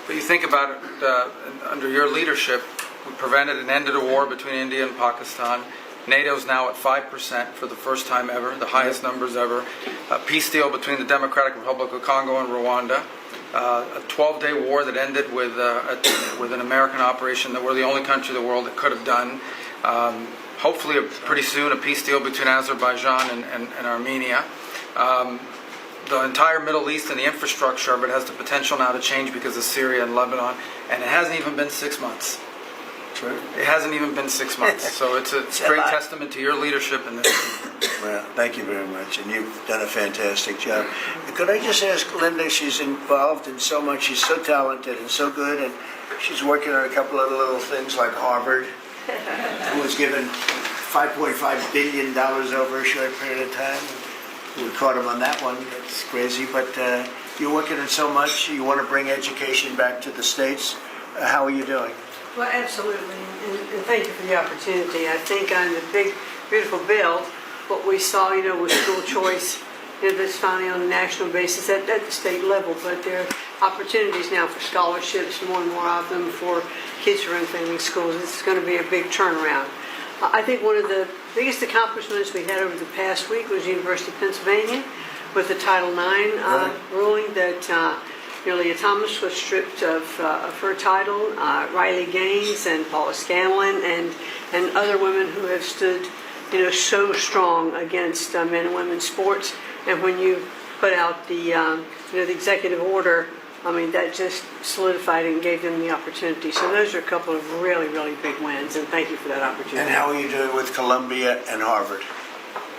But you think about it, under your leadership, we prevented and ended a war between India and Pakistan. NATO's now at 5% for the first time ever, the highest numbers ever. A peace deal between the Democratic Republic of Congo and Rwanda. A 12-day war that ended with an American operation that we're the only country in the world that could have done. Hopefully, pretty soon, a peace deal between Azerbaijan and Armenia. The entire Middle East and the infrastructure of it has the potential now to change because of Syria and Lebanon, and it hasn't even been 6 months. True. It hasn't even been 6 months, so it's a great testament to your leadership in this. Well, thank you very much, and you've done a fantastic job. Could I just ask Linda, she's involved in so much, she's so talented and so good, and she's working on a couple of little things like Harvard, who was given $5.5 billion over a short period of time. We caught him on that one, that's crazy, but you're working on so much, you want to bring education back to the States. How are you doing? Well, absolutely, and thank you for the opportunity. I think on the big, beautiful bill, what we saw, with school choice, that's finally on a national basis at the state level, but there are opportunities now for scholarships, more and more of them for kids who are in failing schools. It's going to be a big turnaround. I think one of the biggest accomplishments we had over the past week was the University of Pennsylvania with the Title IX ruling that Leah Thomas was stripped of her title. Riley Gaines and Paula Scanlon and other women who have stood, so strong against men and women's sports. And when you put out the executive order, that just solidified and gave them the opportunity. So those are a couple of really, really big wins, and thank you for that opportunity. And how are you doing with Columbia and Harvard?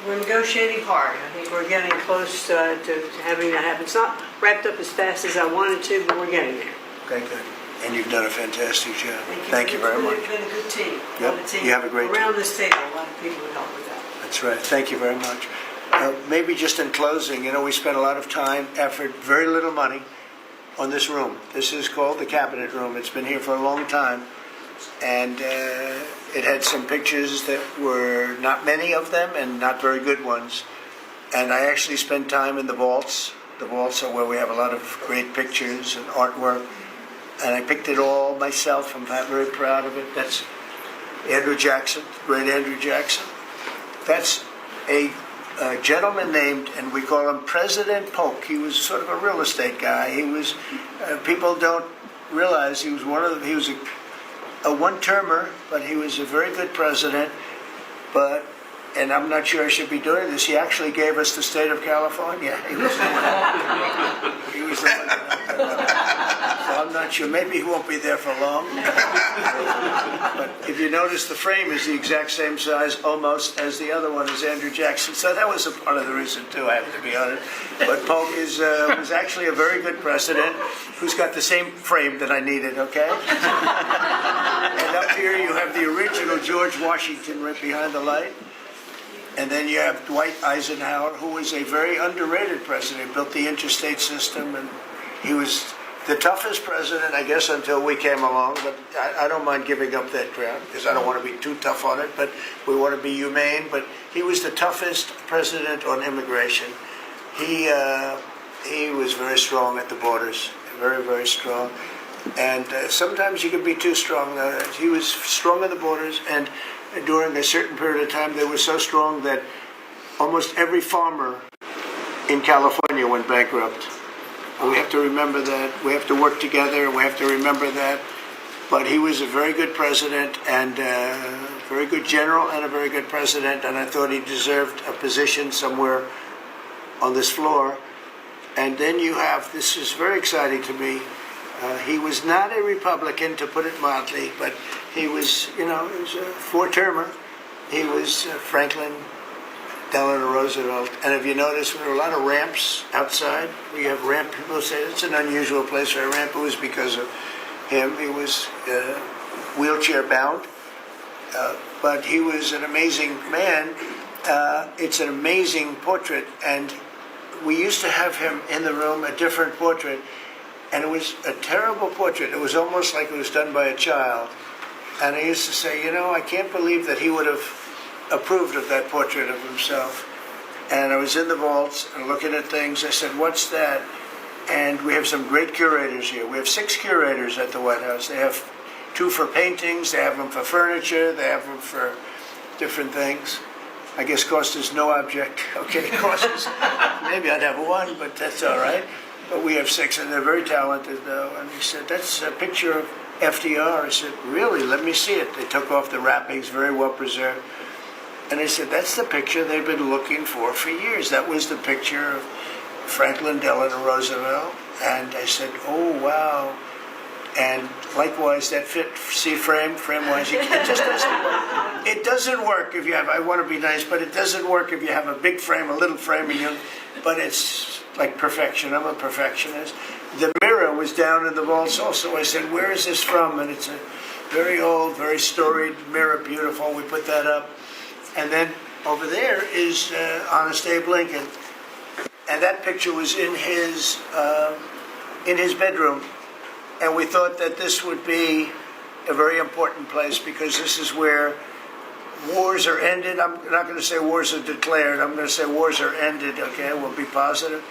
We're negotiating hard. I think we're getting close to having that happen. It's not wrapped up as fast as I wanted to, but we're getting there. Okay, good. And you've done a fantastic job. Thank you very much. It's been a good team. Yep. You have a great team. Around this table, a lot of people would help with that. That's right. Thank you very much. Maybe just in closing, we spent a lot of time, effort, very little money on this room. This is called the Cabinet Room. It's been here for a long time. And it had some pictures that were not many of them and not very good ones. And I actually spent time in the vaults. The vaults are where we have a lot of great pictures and artwork. And I picked it all myself. I'm very proud of it. That's Andrew Jackson, great Andrew Jackson. That's a gentleman named, and we call him President Polk. He was sort of a real estate guy. He was, people don't realize he was he was a one-termer, but he was a very good president. And I'm not sure I should be doing this, he actually gave us the state of California. He was the one. He was the one. So I'm not sure. Maybe he won't be there for long. But if you notice, the frame is the exact same size almost as the other one is Andrew Jackson. So that was a part of the reason, too, I have to be honest. But Polk was actually a very good president who's got the same frame that I needed, okay? And up here you have the original George Washington right behind the light. And then you have Dwight Eisenhower, who was a very underrated president. He built the interstate system, and he was the toughest president, I guess, until we came along, but I don't mind giving up that crown because I don't want to be too tough on it, but we want to be humane. But he was the toughest president on immigration. He was very strong at the borders, very, very strong. And sometimes you can be too strong. He was strong at the borders, and during a certain period of time, they were so strong that almost every farmer in California went bankrupt. We have to remember that. We have to work together. We have to remember that. But he was a very good president and a very good general and a very good president. And I thought he deserved a position somewhere on this floor. And then you have, this is very exciting to me, he was not a Republican, to put it mildly, but he was, he was a four-termer. He was Franklin Delano Roosevelt. And if you notice, there were a lot of ramps outside. We have ramp. People say it's an unusual place for a ramp. It was because of him. He was wheelchair bound, but he was an amazing man. It's an amazing portrait, and we used to have him in the room, a different portrait, and it was a terrible portrait. It was almost like it was done by a child. And I used to say, I can't believe that he would have approved of that portrait of himself. And I was in the vaults and looking at things. I said, what's that? And we have some great curators here. We have 6 curators at the White House. They have 2 for paintings, they have them for furniture, they have them for different things. I guess cost is no object. Okay, cost is, maybe I'd have 1, but that's all right. But we have 6, and they're very talented, though. And he said, that's a picture of FDR. I said, really? Let me see it. They took off the wrappings, very well preserved. And I said, that's the picture they've been looking for years. That was the picture of Franklin Delano Roosevelt. And I said, oh, wow. And likewise, that fit, see, frame-wise, it just doesn't work. It doesn't work if you have, I want to be nice, but it doesn't work if you have a big frame, a little frame, but it's like perfection. I'm a perfectionist. The mirror was down in the vaults also. I said, where is this from? And it's a very old, very storied mirror, beautiful. We put that up. And then over there is Honest Abe Lincoln. And that picture was in his bedroom. And we thought that this would be a very important place because this is where wars are ended. I'm not going to say wars are declared. I'm going to say wars are ended, okay? We'll be positive.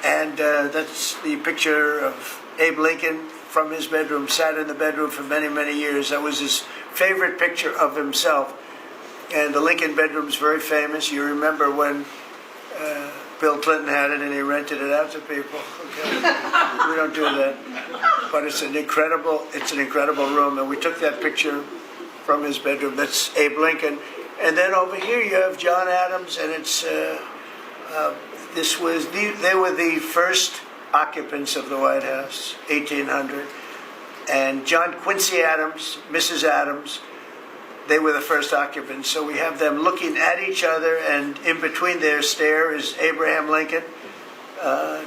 And that's the picture of Abe Lincoln from his bedroom, sat in the bedroom for many, many years. That was his favorite picture of himself. And the Lincoln bedroom is very famous. You remember when Bill Clinton had it and he rented it out to people. Okay. We don't do that. But it's an incredible room. And we took that picture from his bedroom. That's Abe Lincoln. And then over here you have John Adams, and it's they were the first occupants of the White House, 1800. And John Quincy Adams, Mrs. Adams, they were the first occupants. So we have them looking at each other, and in between their stare is Abraham Lincoln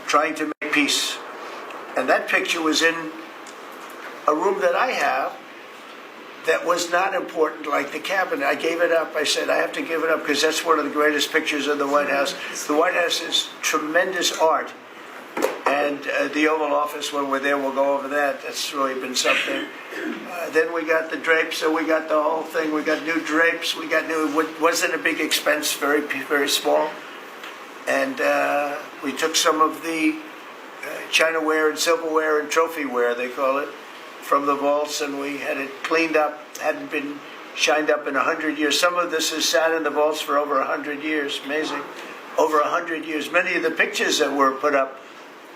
trying to make peace. And that picture was in a room that I have that was not important, like the cabinet. I gave it up. I said, I have to give it up because that's one of the greatest pictures of the White House. The White House is tremendous art. And the Oval Office, when we're there, we'll go over that. That's really been something. Then we got the drapes, so we got the whole thing. We got new drapes. We got new, wasn't a big expense, very, very small. And we took some of the chinaware and silverware and trophyware, they call it, from the vaults, and we had it cleaned up. Hadn't been shined up in 100 years. Some of this has sat in the vaults for over 100 years. Amazing. Over 100 years. Many of the pictures that were put up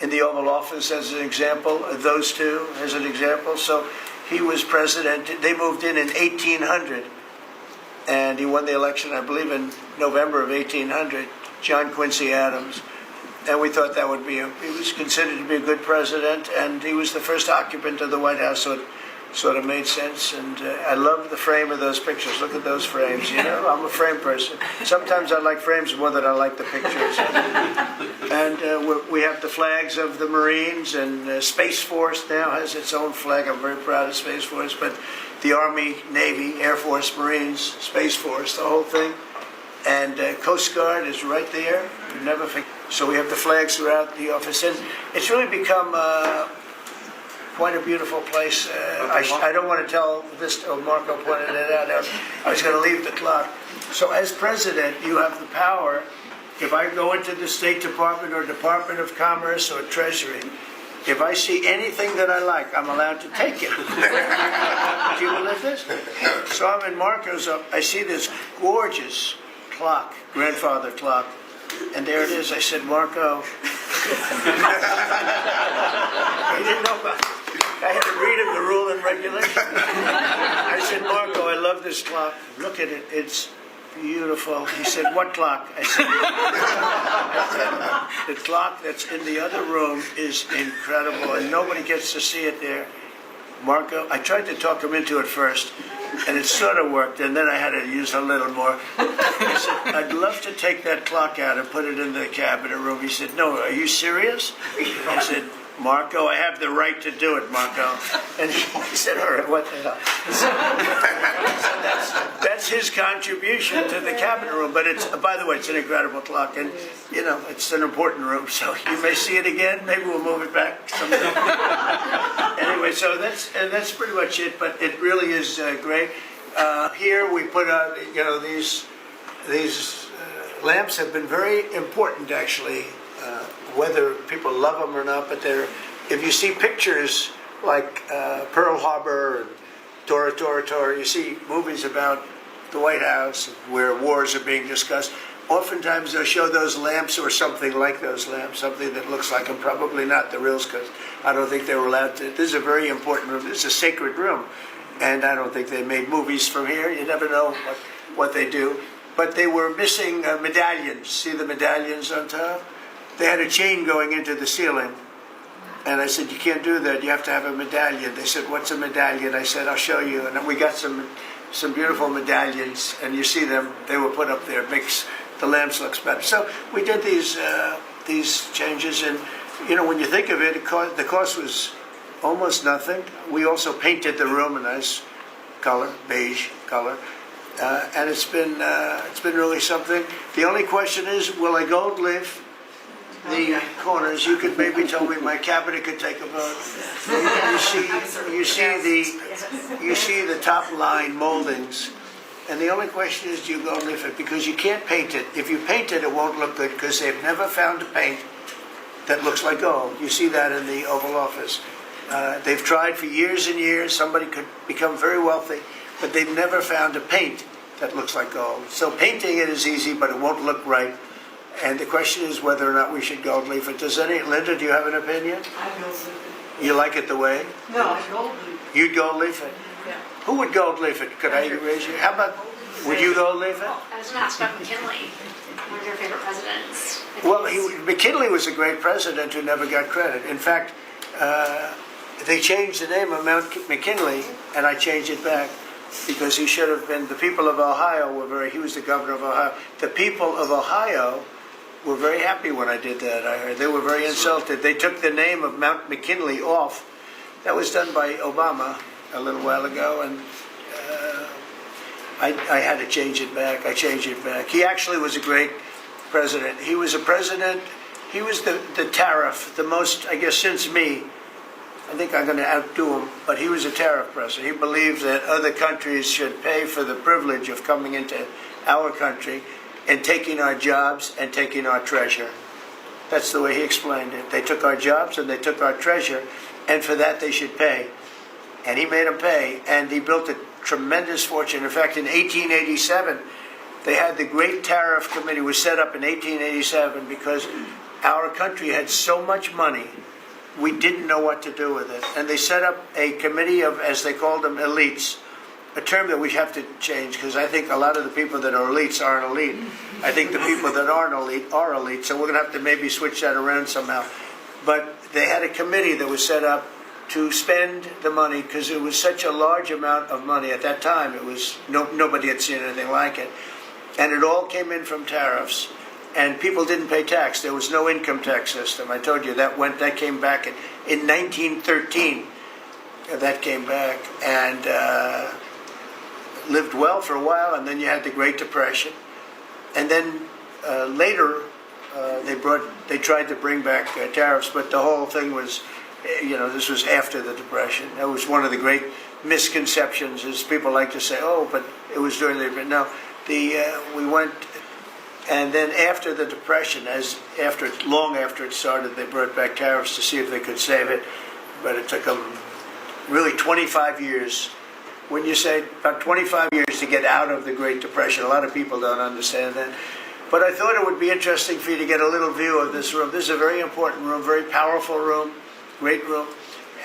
in the Oval Office as an example, those two as an example. So he was president. They moved in 1800, and he won the election, I believe, in November of 1800, John Quincy Adams. And we thought that would be, he was considered to be a good president, and he was the first occupant of the White House, so it sort of made sense. And I love the frame of those pictures. Look at those frames, I'm a frame person. Sometimes I like frames more than I like the pictures. And we have the flags of the Marines, and Space Force now has its own flag. I'm very proud of Space Force, but the Army, Navy, Air Force, Marines, Space Force, the whole thing. And Coast Guard is right there. You never forget. So we have the flags throughout the office. And it's really become quite a beautiful place. I don't want to tell this, Marco pointed it out. I was going to leave the clock. So as president, you have the power. If I go into the State Department or Department of Commerce or Treasury, if I see anything that I like, I'm allowed to take it. Do you believe this? So I'm in Marco's. I see this gorgeous clock, grandfather clock, and there it is. I said, Marco. He didn't know about it. I had to read him the rule and regulation. I said, Marco, I love this clock. Look at it. It's beautiful. He said, what clock? I said, the clock that's in the other room is incredible, and nobody gets to see it there. Marco, I tried to talk him into it first, and it sort of worked, and then I had to use a little more. I said, I'd love to take that clock out and put it in the cabinet room. He said, no, are you serious? I said, Marco, I have the right to do it, Marco. And he said, all right, what the hell? So that's his contribution to the cabinet room. But it's, by the way, it's an incredible clock. And, you know, it's an important room. So you may see it again. Maybe we'll move it back someday. Anyway, so that's pretty much it. But it really is great. Here we put out, you know, these lamps have been very important, actually. Whether people love them or not, but if you see pictures like Pearl Harbor and Tora Tora Tora, you see movies about the White House where wars are being discussed, oftentimes they'll show those lamps or something like those lamps, something that looks like them, probably not the reals, because I don't think they were allowed to. This is a very important room. This is a sacred room, and I don't think they made movies from here. You never know what they do. But they were missing medallions. See the medallions on top? They had a chain going into the ceiling. And I said, you can't do that. You have to have a medallion. They said, what's a medallion? I said, I'll show you. And we got some beautiful medallions. And you see them. They were put up there. It makes the lamps look better. So we did these changes. And, you know, when you think of it, the cost was almost nothing. We also painted the room a nice color, beige color. And it's been really something. The only question is, will I gold leaf the corners? You could maybe tell me my cabinet could take a vote. You see the top line moldings, and the only question is, do you gold leaf it? Because you can't paint it. If you paint it, it won't look good because they've never found a paint that looks like gold. You see that in the Oval Office. They've tried for years and years. Somebody could become very wealthy, but they've never found a paint that looks like gold. So painting it is easy, but it won't look right. And the question is whether or not we should gold leaf it. Linda, do you have an opinion? I gold leaf it. You like it the way? No, I gold leaf it. You'd gold leaf it? Yeah. Who would gold leaf it? Could I raise you? How about, would you gold leaf it? I was going to ask about McKinley, one of your favorite presidents. Well, McKinley was a great president who never got credit. In fact, they changed the name of Mount McKinley, and I changed it back. Because he should have been, the people of Ohio he was the governor of Ohio. The people of Ohio were very happy when I did that, I heard. They were very insulted. They took the name of Mount McKinley off. That was done by Obama a little while ago, and I had to change it back. I changed it back. He actually was a great president. He was a president, he was the tariff, the most, I guess, since me. I think I'm going to outdo him, but he was a tariff president. He believed that other countries should pay for the privilege of coming into our country and taking our jobs and taking our treasure. That's the way he explained it. They took our jobs and they took our treasure, and for that they should pay. And he made them pay, and he built a tremendous fortune. In fact, in 1887, they had the Great Tariff Committee was set up in 1887 because our country had so much money. We didn't know what to do with it. And they set up a committee of, as they called them, elites, a term that we have to change because I think a lot of the people that are elites aren't elite. I think the people that aren't elite are elite. So we're going to have to maybe switch that around somehow. But they had a committee that was set up to spend the money because it was such a large amount of money. At that time, it was nobody had seen anything like it. And it all came in from tariffs. And people didn't pay tax. There was no income tax system. I told you that came back in 1913. That came back and lived well for a while. And then you had the Great Depression. And then later they tried to bring back tariffs, but the whole thing was this was after the Depression. That was one of the great misconceptions, is people like to say, oh, but it was during the Depression. No, we went, and then after the Depression, long after it started, they brought back tariffs to see if they could save it, but it took them really 25 years. When you say about 25 years to get out of the Great Depression, a lot of people don't understand that. But I thought it would be interesting for you to get a little view of this room. This is a very important room, very powerful room, great room.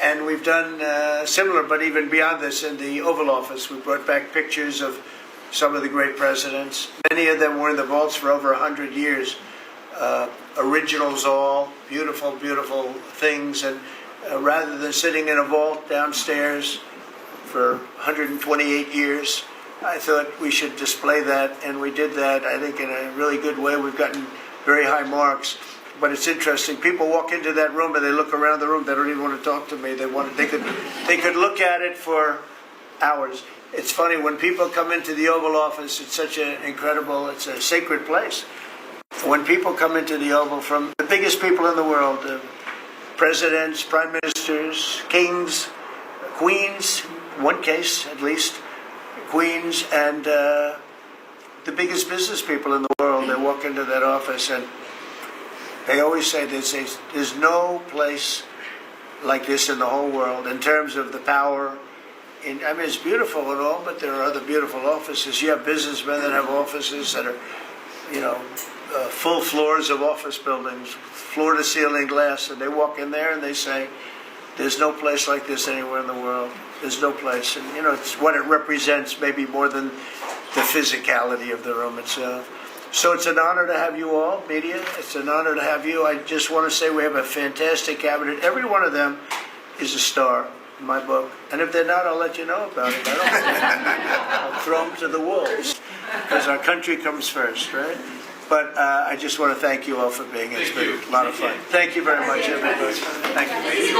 And we've done similar, but even beyond this, in the Oval Office. We brought back pictures of some of the great presidents. Many of them were in the vaults for over 100 years. Originals all, beautiful, beautiful things. And rather than sitting in a vault downstairs for 128 years, I thought we should display that, and we did that, I think, in a really good way. We've gotten very high marks. But it's interesting. People walk into that room and they look around the room. They don't even want to talk to me. They could look at it for hours. It's funny, when people come into the Oval Office, it's such an incredible, it's a sacred place. When people come into the Oval, from the biggest people in the world, presidents, prime ministers, kings, queens, one case at least, queens, and the biggest business people in the world, they walk into that office, and they always say, there's no place like this in the whole world in terms of the power. It's beautiful and all, but there are other beautiful offices. You have businessmen that have offices that are, full floors of office buildings, floor-to-ceiling glass, and they walk in there and they say, there's no place like this anywhere in the world. There's no place. And, it's what it represents, maybe more than the physicality of the room itself. So it's an honor to have you all, media. It's an honor to have you. I just want to say we have a fantastic cabinet. Every one of them is a star in my book. And if they're not, I'll let you know about it. I'll throw them to the wolves, because our country comes first, right? But I just want to thank you all for being here. It's been a lot of fun. Thank you very much, everybody. Thank you.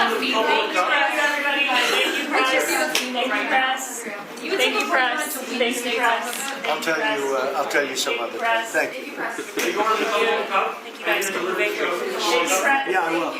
Thank you, press. Thank you, press. Thank you, press. I'll tell you some other time. Thank you. Thank you guys for moving. Yeah, I will.